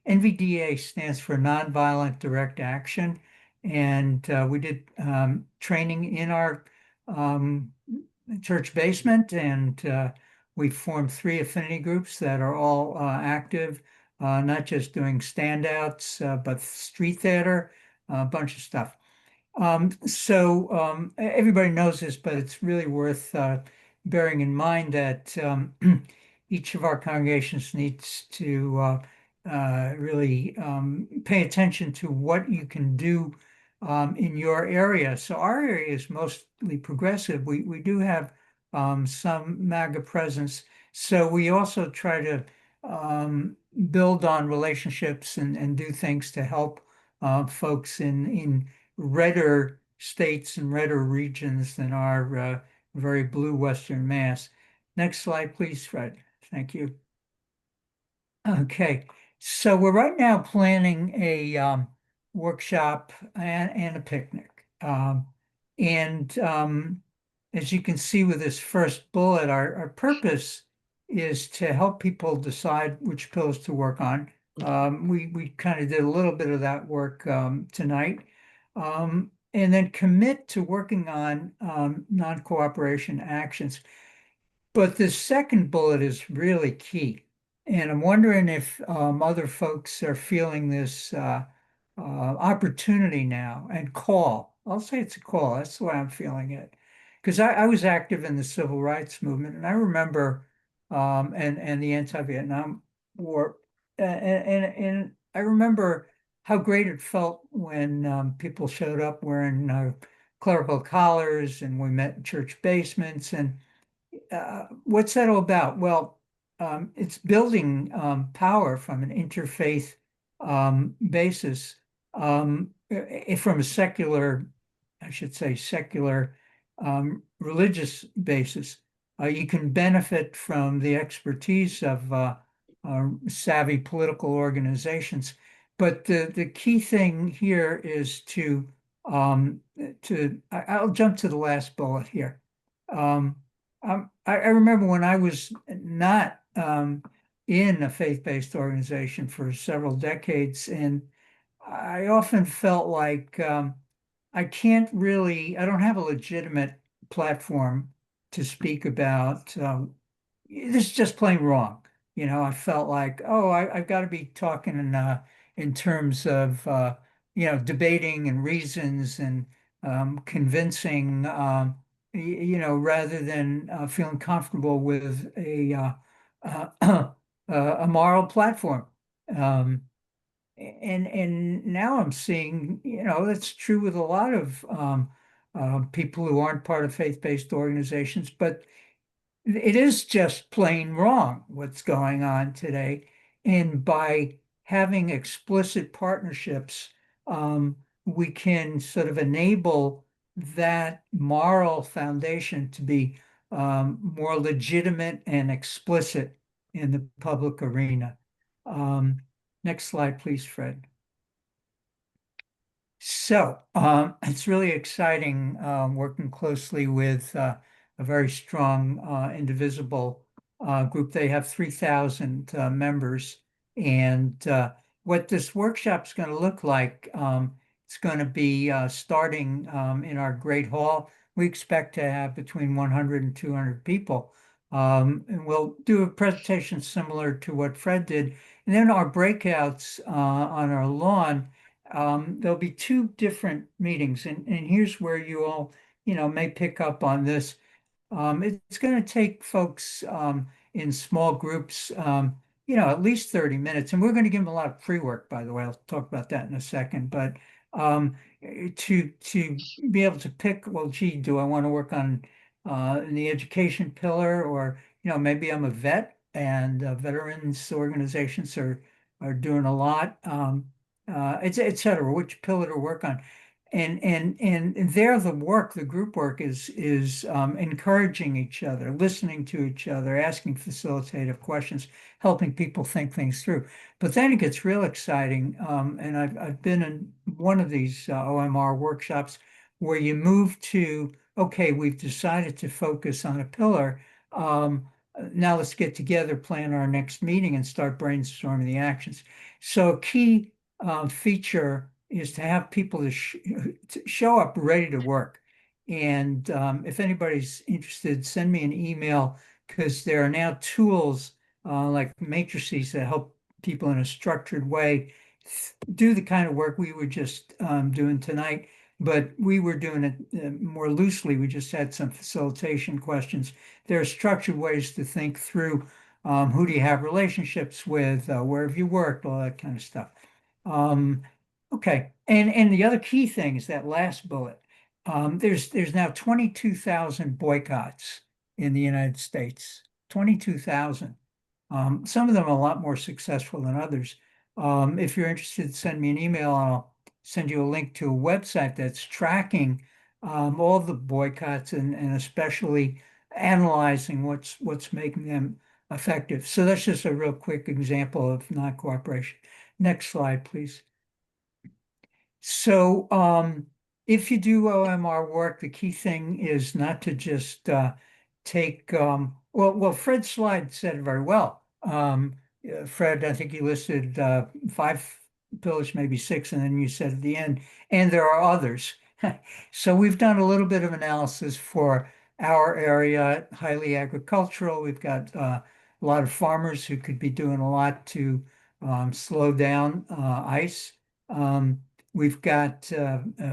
S13: NVDA stands for Nonviolent Direct Action, and we did training in our church basement, and we formed 3 affinity groups that are all active, not just doing standouts, but street theater, a bunch of stuff. So everybody knows this, but it's really worth bearing in mind that each of our congregations needs to really pay attention to what you can do in your area. So our area is mostly progressive. We do have some MAGA presence. So we also try to build on relationships and do things to help folks in redder states and redder regions than our very blue Western Mass. Next slide, please, Fred. Thank you. Okay, so we're right now planning a workshop and a picnic. As you can see with this first bullet, our purpose is to help people decide which pills to work on. We kind of did a little bit of that work tonight. And then commit to working on non-cooperation actions. But the second bullet is really key. And I'm wondering if other folks are feeling this opportunity now and call. I'll say it's a call. That's the way I'm feeling it. Because I was active in the civil rights movement, and I remember and the anti-Vietnam War, and I remember how great it felt when people showed up wearing clerical collars, and we met in church basements. And what's that all about? Well, it's building power from an interfaith basis, from a secular, I should say, secular religious basis. You can benefit from the expertise of savvy political organizations. But the key thing here is I'll jump to the last bullet here. I remember when I was not in a faith-based organization for several decades, and I often felt like I don't have a legitimate platform to speak about. This is just plain wrong. You know, I felt like, I've got to be talking in terms of, debating and reasons and convincing, rather than feeling comfortable with a moral platform. And now I'm seeing, that's true with a lot of people who aren't part of faith-based organizations, but it is just plain wrong what's going on today. And by having explicit partnerships, we can sort of enable that moral foundation to be more legitimate and explicit in the public arena. Next slide, please, Fred. So it's really exciting working closely with a very strong Indivisible group. They have 3,000 members. And what this workshop is going to look like, it's going to be starting in our Great Hall. We expect to have between 100 and 200 people. And we'll do a presentation similar to what Fred did. And then our breakouts on our lawn, there'll be two different meetings, and here's where you all, may pick up on this. It's going to take folks in small groups, at least 30 minutes, and we're going to give them a lot of pre-work, by the way. I'll talk about that in a second, but to be able to pick, well, gee, do I want to work on the education pillar, or maybe I'm a vet and veterans organizations are doing a lot, et cetera, which pillar to work on. And there the group work is encouraging each other, listening to each other, asking facilitative questions, helping people think things through. But then it gets real exciting. And I've been in one of these OMR workshops where you move to, okay, we've decided to focus on a pillar. Now let's get together, plan our next meeting, and start brainstorming the actions. So a key feature is to have people to show up ready to work. And if anybody's interested, send me an email, because there are now tools like matrices that help people in a structured way do the kind of work we were just doing tonight, but we were doing it more loosely. We just had some facilitation questions. There are structured ways to think through who do you have relationships with, where have you worked, all that kind of stuff. Okay, and the other key thing is that last bullet. There's now 22,000 boycotts in the United States. 22,000. Some of them are a lot more successful than others. If you're interested, send me an email and I'll send you a link to a website that's tracking all the boycotts and especially analyzing what's making them effective. So that's just a real quick example of non-cooperation. Next slide, please. So if you do OMR work, the key thing is not to just take, well, Fred's slide said it very well. Fred, I think you listed 5 pillars, maybe 6, and then you said at the end, and there are others. So we've done a little bit of analysis for our area, highly agricultural. We've got a lot of farmers who could be doing a lot to slow down ice. We've got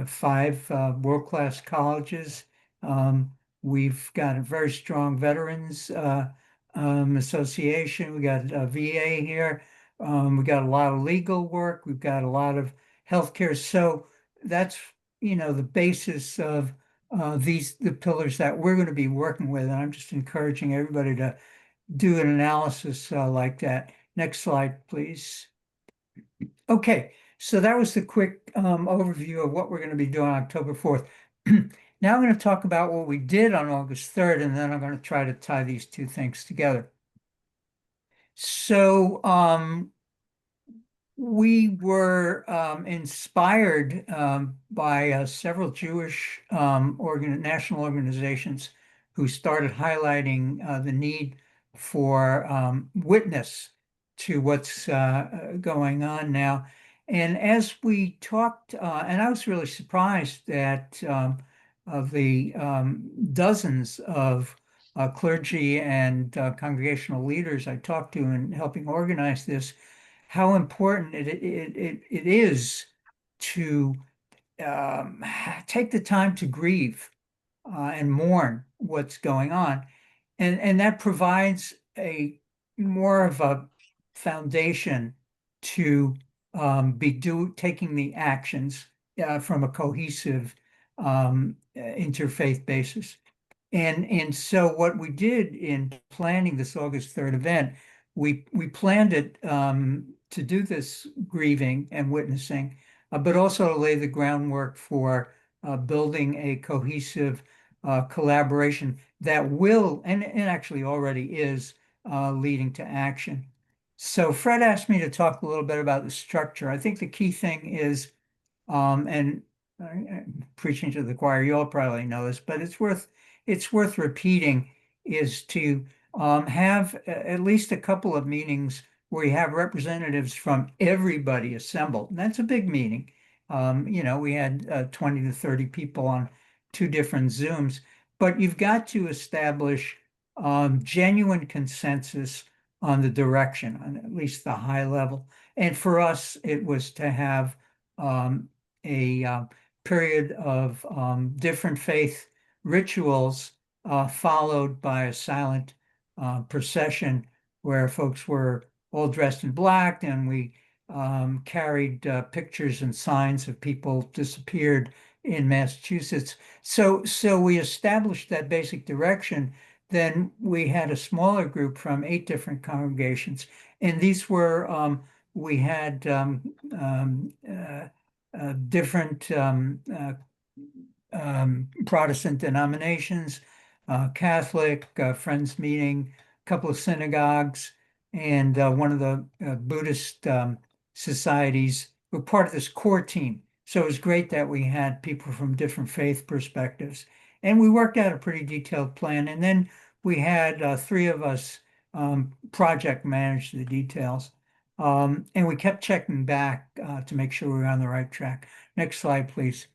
S13: 5 world-class colleges. We've got a very strong veterans association. We got VA here. We got a lot of legal work. We've got a lot of healthcare. So that's, the basis of the pillars that we're going to be working with. And I'm just encouraging everybody to do an analysis like that. Next slide, please. Okay. So that was the quick overview of what we're going to be doing on October 4th. Now I'm going to talk about what we did on August 3rd, and then I'm going to try to tie these two things together. So we were inspired by several Jewish national organizations who started highlighting the need for witness to what's going on now. And as we talked, and I was really surprised that of the dozens of clergy and congregational leaders I talked to in helping organize this, how important it is to take the time to grieve and mourn what's going on. And that provides a more of a foundation to taking the actions from a cohesive interfaith basis. And so what we did in planning this August 3rd event, we planned it to do this grieving and witnessing, but also to lay the groundwork for building a cohesive collaboration that will, and actually already is, leading to action. So Fred asked me to talk a little bit about the structure. I think the key thing is, and preaching to the choir, you all probably know this, but it's worth repeating, is to have at least a couple of meetings where you have representatives from everybody assembled. And that's a big meeting. We had 20 to 30 people on 2 different Zooms, but you've got to establish genuine consensus on the direction, on at least the high level. And for us, it was to have a period of different faith rituals followed by a silent procession where folks were all dressed in black, and we carried pictures and signs of people disappeared in Massachusetts. So we established that basic direction. Then we had a smaller group from 8 different congregations, and these were we had different Protestant denominations, Catholic, Friends Meeting, a couple of synagogues, and one of the Buddhist societies were part of this core team. So it was great that we had people from different faith perspectives. And we worked out a pretty detailed plan. And then we had 3 of us project manage the details. And we kept checking back to make sure we were on the right track. Next slide, please.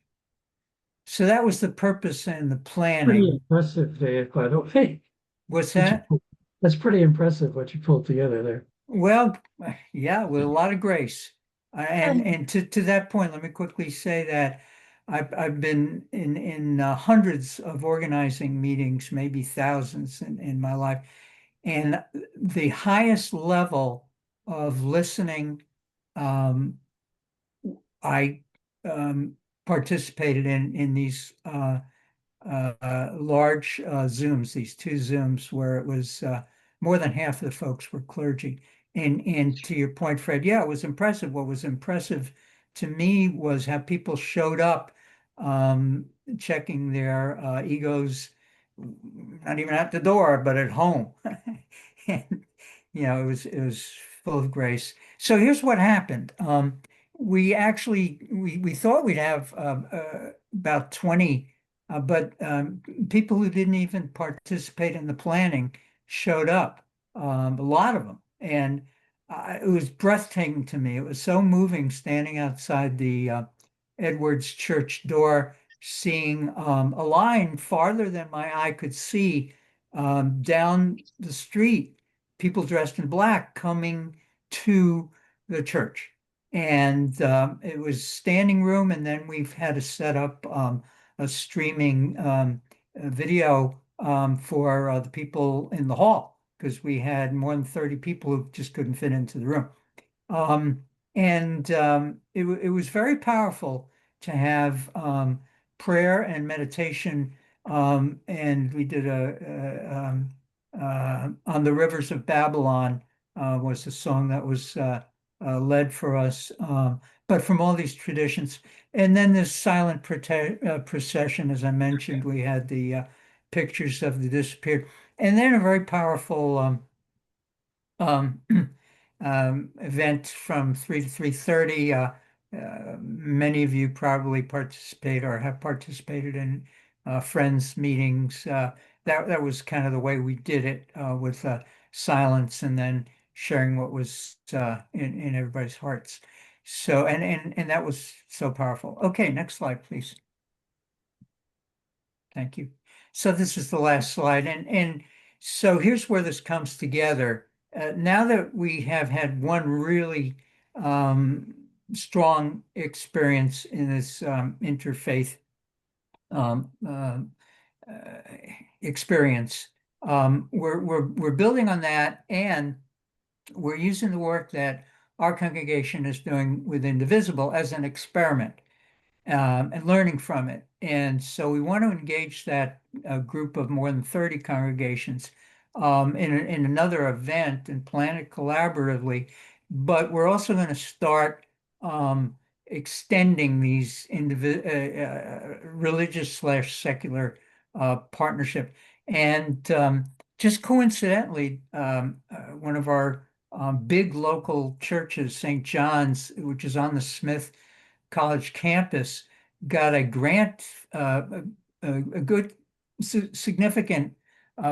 S13: So that was the purpose and the
S1: Pretty
S13: planning.
S1: impressive, Dave, by the way.
S13: What's
S1: What you
S13: that?
S1: pulled- That's pretty impressive what you pulled together there.
S13: Well, yeah, with a lot of grace. And to that point, let me quickly say that I've been in hundreds of organizing meetings, maybe thousands in my life. And the highest level of listening I participated in these large Zooms, these 2 Zooms where it was more than half of the folks were clergy. And to your point, Fred, yeah, it was impressive. What was impressive to me was how people showed up checking their egos, not even at the door, but at home. And it was full of grace. So here's what happened. We actually we thought we'd have about 20, but people who didn't even participate in the planning showed up, a lot of them, and it was breathtaking to me. It was so moving standing outside the Edwards Church door, seeing a line farther than my eye could see down the street, people dressed in black coming to the church. And it was standing room, and then we've had to set up a streaming video for the people in the hall, because we had more than 30 people who just couldn't fit into the room. It was very powerful to have prayer and meditation, and we did On the Rivers of Babylon was a song that was led for us, but from all these traditions. And then this silent procession, as I mentioned, we had the pictures of the disappeared, and then a very powerful event from 3 to 3:30. Many of you probably participate or have participated in Friends meetings. That was kind of the way we did it, with silence and then sharing what was in everybody's hearts. So and that was so powerful. Okay, next slide, please. Thank you. So this is the last slide, and so here's where this comes together. Now that we have had one really strong experience in this interfaith experience, we're building on that, and we're using the work that our congregation is doing with Indivisible as an experiment, and learning from it. And so we want to engage that group of more than 30 congregations in another event and plan it collaboratively. But we're also going to start extending these religious/secular partnership. And just coincidentally, one of our big local churches, St. John's, which is on the Smith College campus, got a grant, a good significant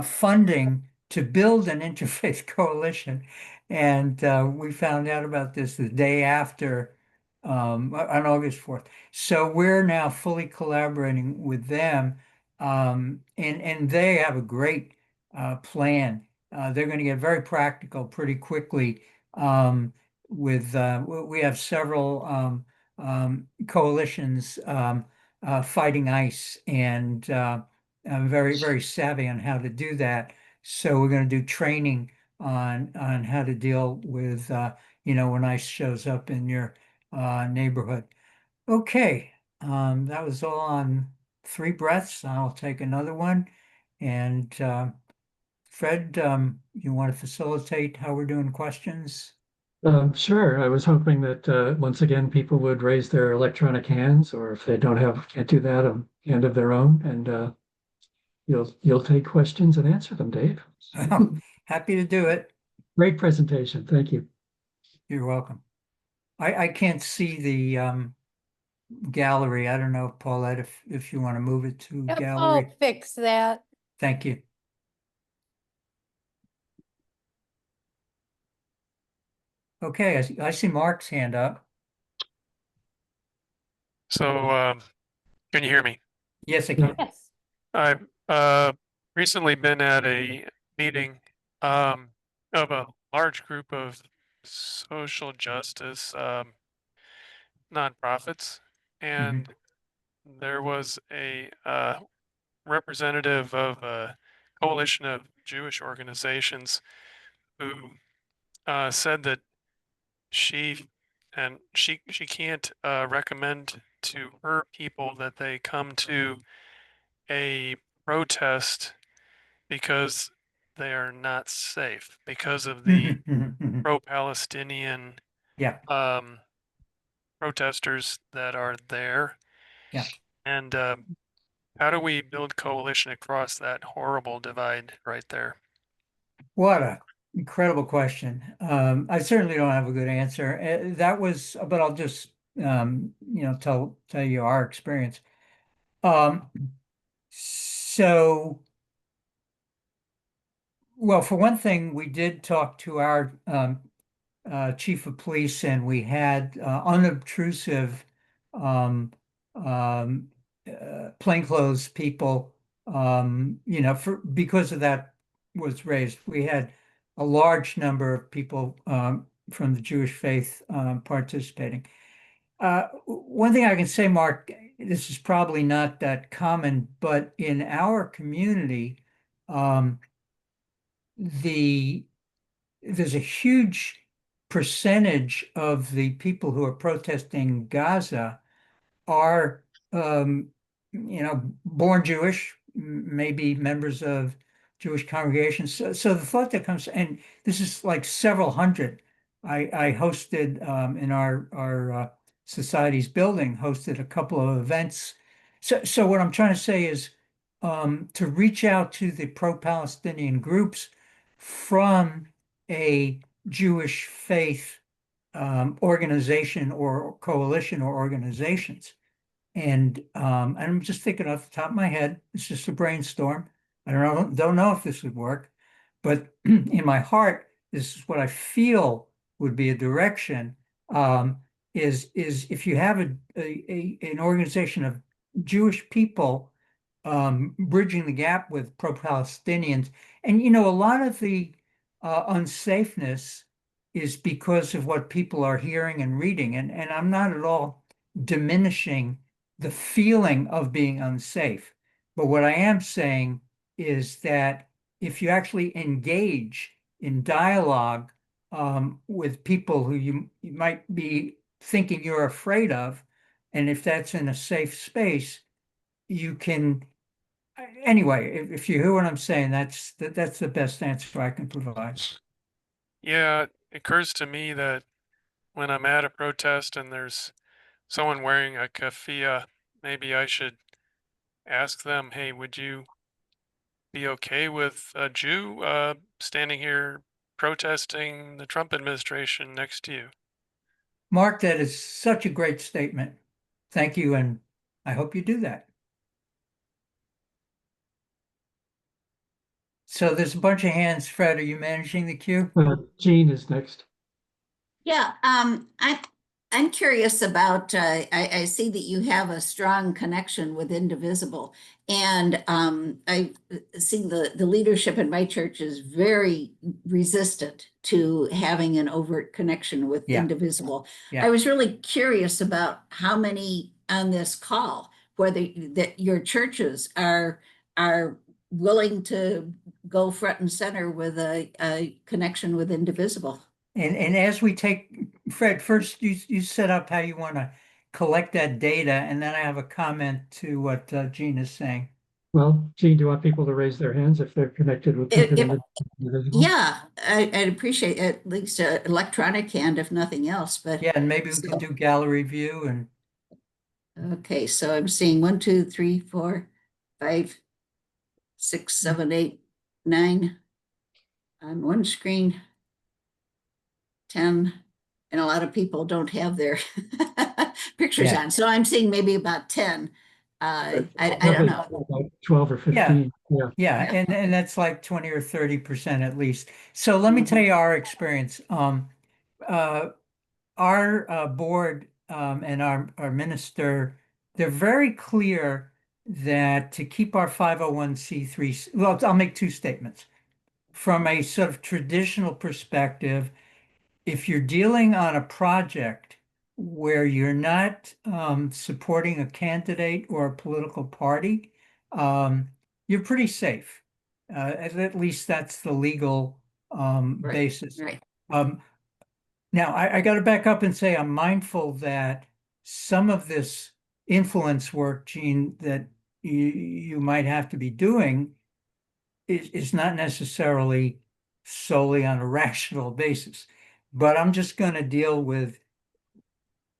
S13: funding to build an interfaith coalition. And we found out about this the day after, on August 4th. So we're now fully collaborating with them, and they have a great plan. they're going to get very practical pretty quickly. We have several coalitions fighting ICE, and I'm very savvy on how to do that. So we're going to do training on how to deal with when ICE shows up in your neighborhood. Okay, that was all on 3 breaths. I'll take another one. And Fred, you want to facilitate how we're doing questions?
S1: Sure. I was hoping that once again people would raise their electronic hands, or if they can't do that, a hand of their own, and you'll take questions and answer them, Dave.
S13: Happy to do it.
S1: Great presentation. Thank you.
S13: You're welcome. I can't see the gallery. I don't know, Paulette, if you want to move it to
S3: Yep,
S13: gallery.
S3: I'll fix that.
S13: Thank you. Okay, I see Mark's hand up.
S6: So, can you hear me?
S13: Yes, I can.
S3: Yes.
S6: I've recently been at a meeting of a large group of social justice nonprofits, and there was a representative of a coalition of Jewish organizations who said that she can't recommend to her people that they come to a protest because they are not safe because of the pro-Palestinian
S13: Yeah.
S6: protesters that are there.
S13: Yeah.
S6: And how do we build coalition across that horrible divide right there?
S13: What a incredible question. I certainly don't have a good answer. That was, but I'll just tell you our experience. So, well, for one thing, we did talk to our chief of police, and we had unobtrusive plainclothes people, because of that was raised. We had a large number of people from the Jewish faith participating. One thing I can say, Mark, this is probably not that common, but in our community, there's a huge percentage of the people who are protesting Gaza are, born Jewish, maybe members of Jewish congregations. So the thought that comes, and this is like several hundred. I hosted in our society's building, hosted a couple of events. So what I'm trying to say is to reach out to the pro-Palestinian groups from a Jewish faith organization or coalition or organizations. And I'm just thinking off the top of my head, it's just a brainstorm. I don't know if this would work, but in my heart, this is what I feel would be a direction, is if you have an organization of Jewish people bridging the gap with pro-Palestinians, and a lot of the unsafeness is because of what people are hearing and reading, and I'm not at all diminishing the feeling of being unsafe. But what I am saying is that if you actually engage in dialogue with people who you might be thinking you're afraid of, and if that's in a safe space, you can. Anyway, if you hear what I'm saying, that's the best answer I can provide.
S6: Yeah, it occurs to me that when I'm at a protest and there's someone wearing a keffiyeh, maybe I should ask them, hey, would you be okay with a Jew standing here protesting the Trump administration next to you?
S13: Mark, that is such a great statement. Thank you, and I hope you do that. So there's a bunch of hands. Fred, are you managing the queue?
S1: Jean is next.
S10: Yeah, I'm curious about, I see that you have a strong connection with Indivisible. And I see the leadership in my church is very resistant to having an overt connection with
S13: Yeah.
S10: Indivisible.
S13: Yeah.
S10: I was really curious about how many on this call, whether that your churches are willing to go front and center with a connection with Indivisible.
S13: And as we take, Fred, first you set up how you want to collect that data, and then I have a comment to what Jean is saying.
S1: Well, Gene, do you want people to raise their hands if they're connected with Indivisible?
S10: Yeah, I'd appreciate at least an electronic hand, if nothing else, but.
S13: Yeah, and maybe we can do gallery view and.
S10: Okay, so I'm seeing 1, 2, 3, 4, 5, 6, 7, 8, 9 on one screen, 10, and a lot of people don't have their pictures
S13: Yeah.
S10: on. So I'm seeing maybe about 10. I don't know.
S1: About 12 or 15. Yeah.
S13: Yeah, and that's like 20 or 30% at least. So let me tell you our experience. Our board and our minister, they're very clear that to keep our 501c3, well, I'll make two statements. From a sort of traditional perspective, if you're dealing on a project where you're not supporting a candidate or a political party, you're pretty safe. At least that's the legal basis.
S10: Right.
S13: Now, I got to back up and say I'm mindful that some of this influence work, Gene, that you might have to be doing is not necessarily solely on a rational basis. But I'm just going to deal with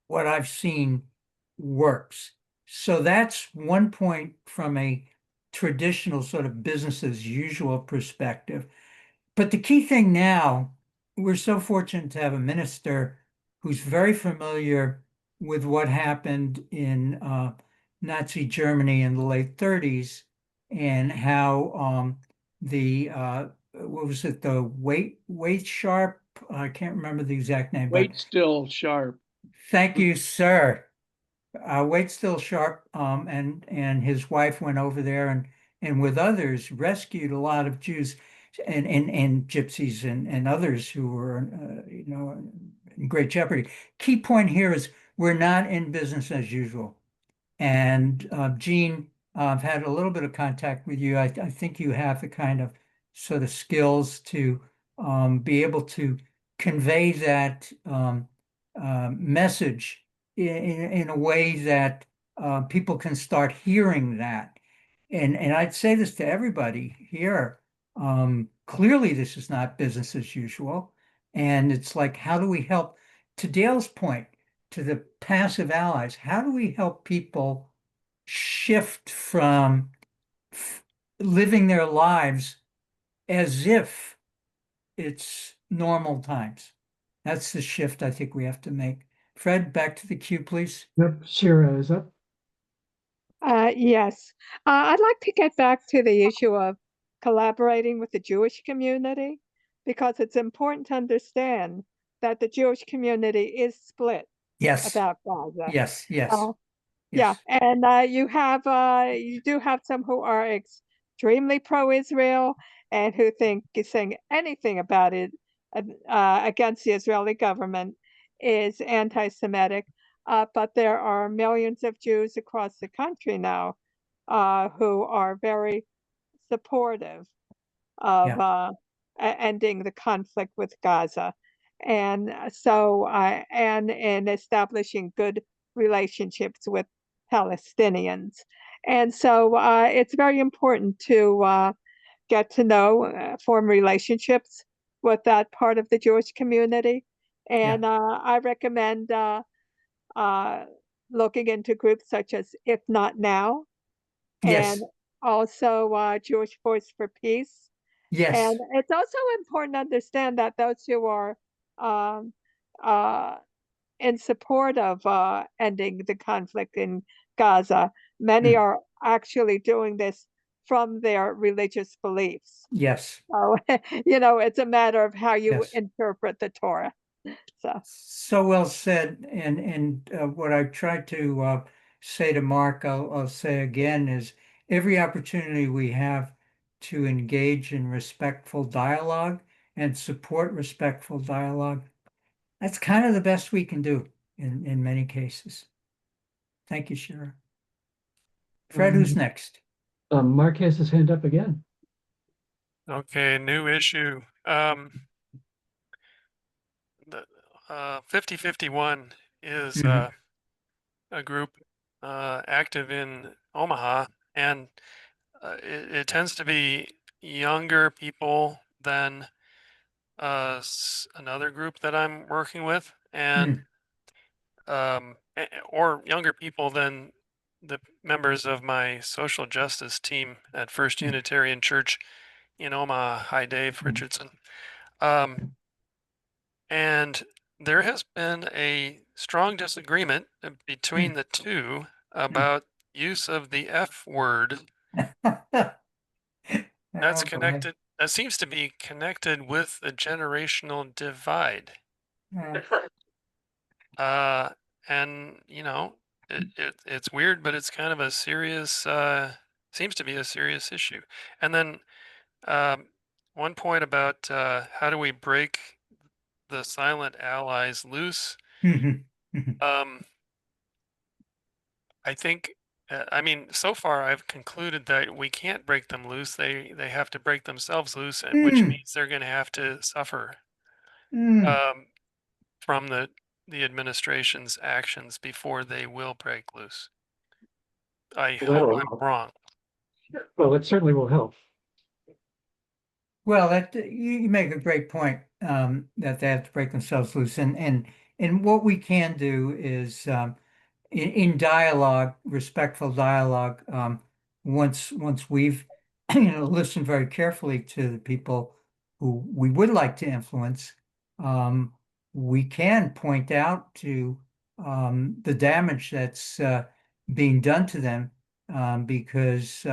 S13: what I've seen works. So that's one point from a traditional sort of business as usual perspective. But the key thing now, we're so fortunate to have a minister who's very familiar with what happened in Nazi Germany in the late 30s and how what was it, the Waite-Sharp? I can't remember the exact name.
S14: Waite-Still-Sharp.
S13: Thank you, sir. Waite-Still-Sharp and his wife went over there and with others rescued a lot of Jews and gypsies and others who were in great jeopardy. Key point here is we're not in business as usual. And Gene, I've had a little bit of contact with you. I think you have the kind of sort of skills to be able to convey that message in a way that people can start hearing that. And I'd say this to everybody here. Clearly, this is not business as usual. And it's like, how do we help? To Dale's point, to the passive allies, how do we help people shift from living their lives as if it's normal times? That's the shift I think we have to make. Fred, back to the queue, please.
S1: Yep, Shira is up.
S15: Yes, I'd like to get back to the issue of collaborating with the Jewish community, because it's important to understand that the Jewish community is split
S13: Yes.
S15: about Gaza.
S13: Yes, yes.
S15: Yeah, and you do have some who are extremely pro-Israel and who think saying anything about it against the Israeli government is anti-Semitic. But there are millions of Jews across the country now who are very supportive of ending the conflict with Gaza. And so, and in establishing good relationships with Palestinians. And so it's very important to get to know, form relationships with that part of the Jewish community. And I recommend looking into groups such as If Not Now,
S13: Yes.
S15: and also Jewish Voice for Peace.
S13: Yes.
S15: And it's also important to understand that those who are in support of ending the conflict in Gaza, many are actually doing this from their religious beliefs.
S13: Yes.
S15: So, it's a matter of how you interpret the Torah.
S13: So well said. And what I tried to say to Mark, I'll say again, is every opportunity we have to engage in respectful dialogue and support respectful dialogue, that's kind of the best we can do in many cases. Thank you, Shira. Fred, who's next?
S1: Mark has his hand up again.
S6: Okay, new issue. The 5051 is
S13: Mhm.
S6: a group active in Omaha, and it tends to be younger people than another group that I'm working with, and or younger people than the members of my social justice team at First Unitarian Church in Omaha. Hi, Dave Richardson. And there has been a strong disagreement between the two about use of the F word. That's
S13: Oh, boy.
S6: connected. That seems to be connected with the generational divide. And you know, it's weird, but it's kind of a serious, seems to be a serious issue. And then one point about how do we break the silent allies loose? I think, I mean, so far I've concluded that we can't break them loose. They have to break themselves loose, which means they're going to have to suffer from the administration's actions before they will break loose. I hope I'm wrong.
S1: Well, it certainly will help.
S13: Well, that you make a great point, that they have to break themselves loose, and what we can do is in dialogue, respectful dialogue, once we've listened very carefully to the people who we would like to influence, we can point out to the damage that's being done to them, because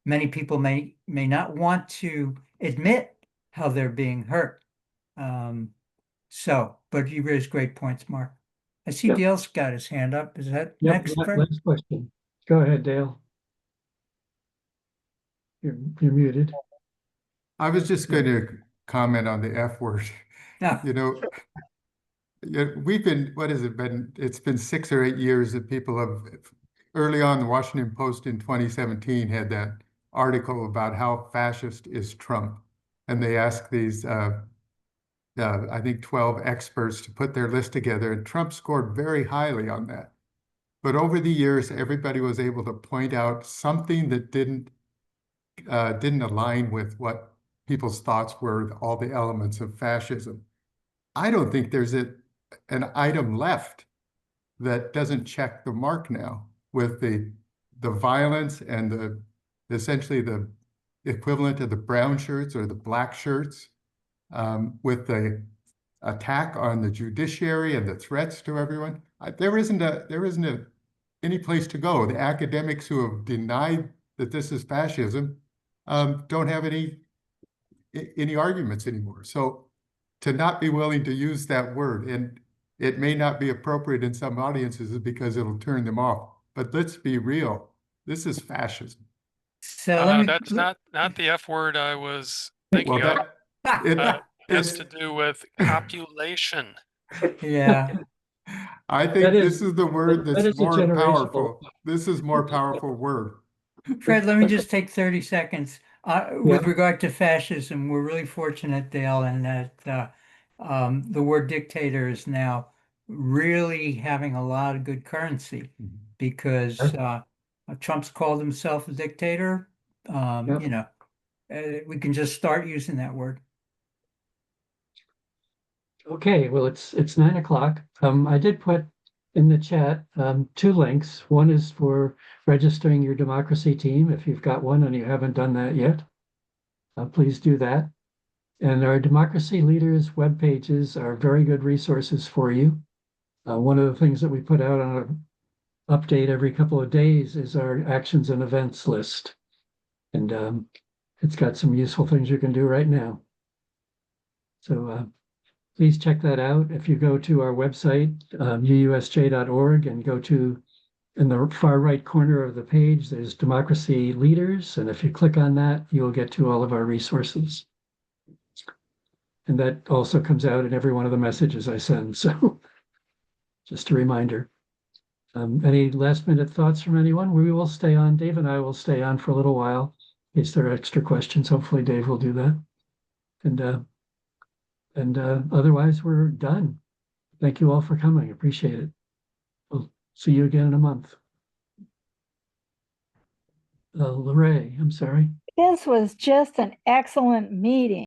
S13: many people may not want to admit how they're being hurt. But you raise great points, Mark. I see Dale's got his hand up. Is that next? Fred?
S1: Last question. Go ahead, Dale. You're muted.
S12: I was just going to comment on the F word.
S13: Yeah.
S12: You know, we've been, what has it been? It's been 6 or 8 years that people have, early on, the Washington Post in 2017 had that article about how fascist is Trump. And they asked these, I think 12 experts to put their list together, and Trump scored very highly on that. But over the years, everybody was able to point out something that didn't align with what people's thoughts were, all the elements of fascism. I don't think there's an item left that doesn't check the mark now, with the violence and essentially the equivalent of the brown shirts or the black shirts, with the attack on the judiciary and the threats to everyone. There isn't any place to go. The academics who have denied that this is fascism don't have any arguments anymore. So to not be willing to use that word, and it may not be appropriate in some audiences because it'll turn them off, but let's be real. This is fascism.
S13: So
S6: that's not the F word I was thinking of. It has to do with copulation.
S13: Yeah.
S12: I think this is the word that's more powerful. This is more powerful word.
S13: Fred, let me just take 30 seconds. With regard to fascism, we're really fortunate, Dale, in that the word dictator is now really having a lot of good currency, because Trump's called himself a dictator. You know, we can just start using that word.
S1: Okay, well, it's 9 o'clock. I did put in the chat 2 links. One is for registering your democracy team. If you've got one and you haven't done that yet, please do that. And our democracy leaders web pages are very good resources for you. One of the things that we put out on an update every couple of days is our actions and events list. And it's got some useful things you can do right now. So please check that out. If you go to our website, uusj.org, and go to, in the far right corner of the page, there's Democracy Leaders. And if you click on that, you'll get to all of our resources. And that also comes out in every one of the messages I send. So just a reminder. Any last minute thoughts from anyone? We will stay on. Dave and I will stay on for a little while in case there are extra questions. Hopefully Dave will do that. And otherwise we're done. Thank you all for coming. Appreciate it. We'll see you again in a month. Lorraine, I'm sorry.
S14: This was just an excellent meeting.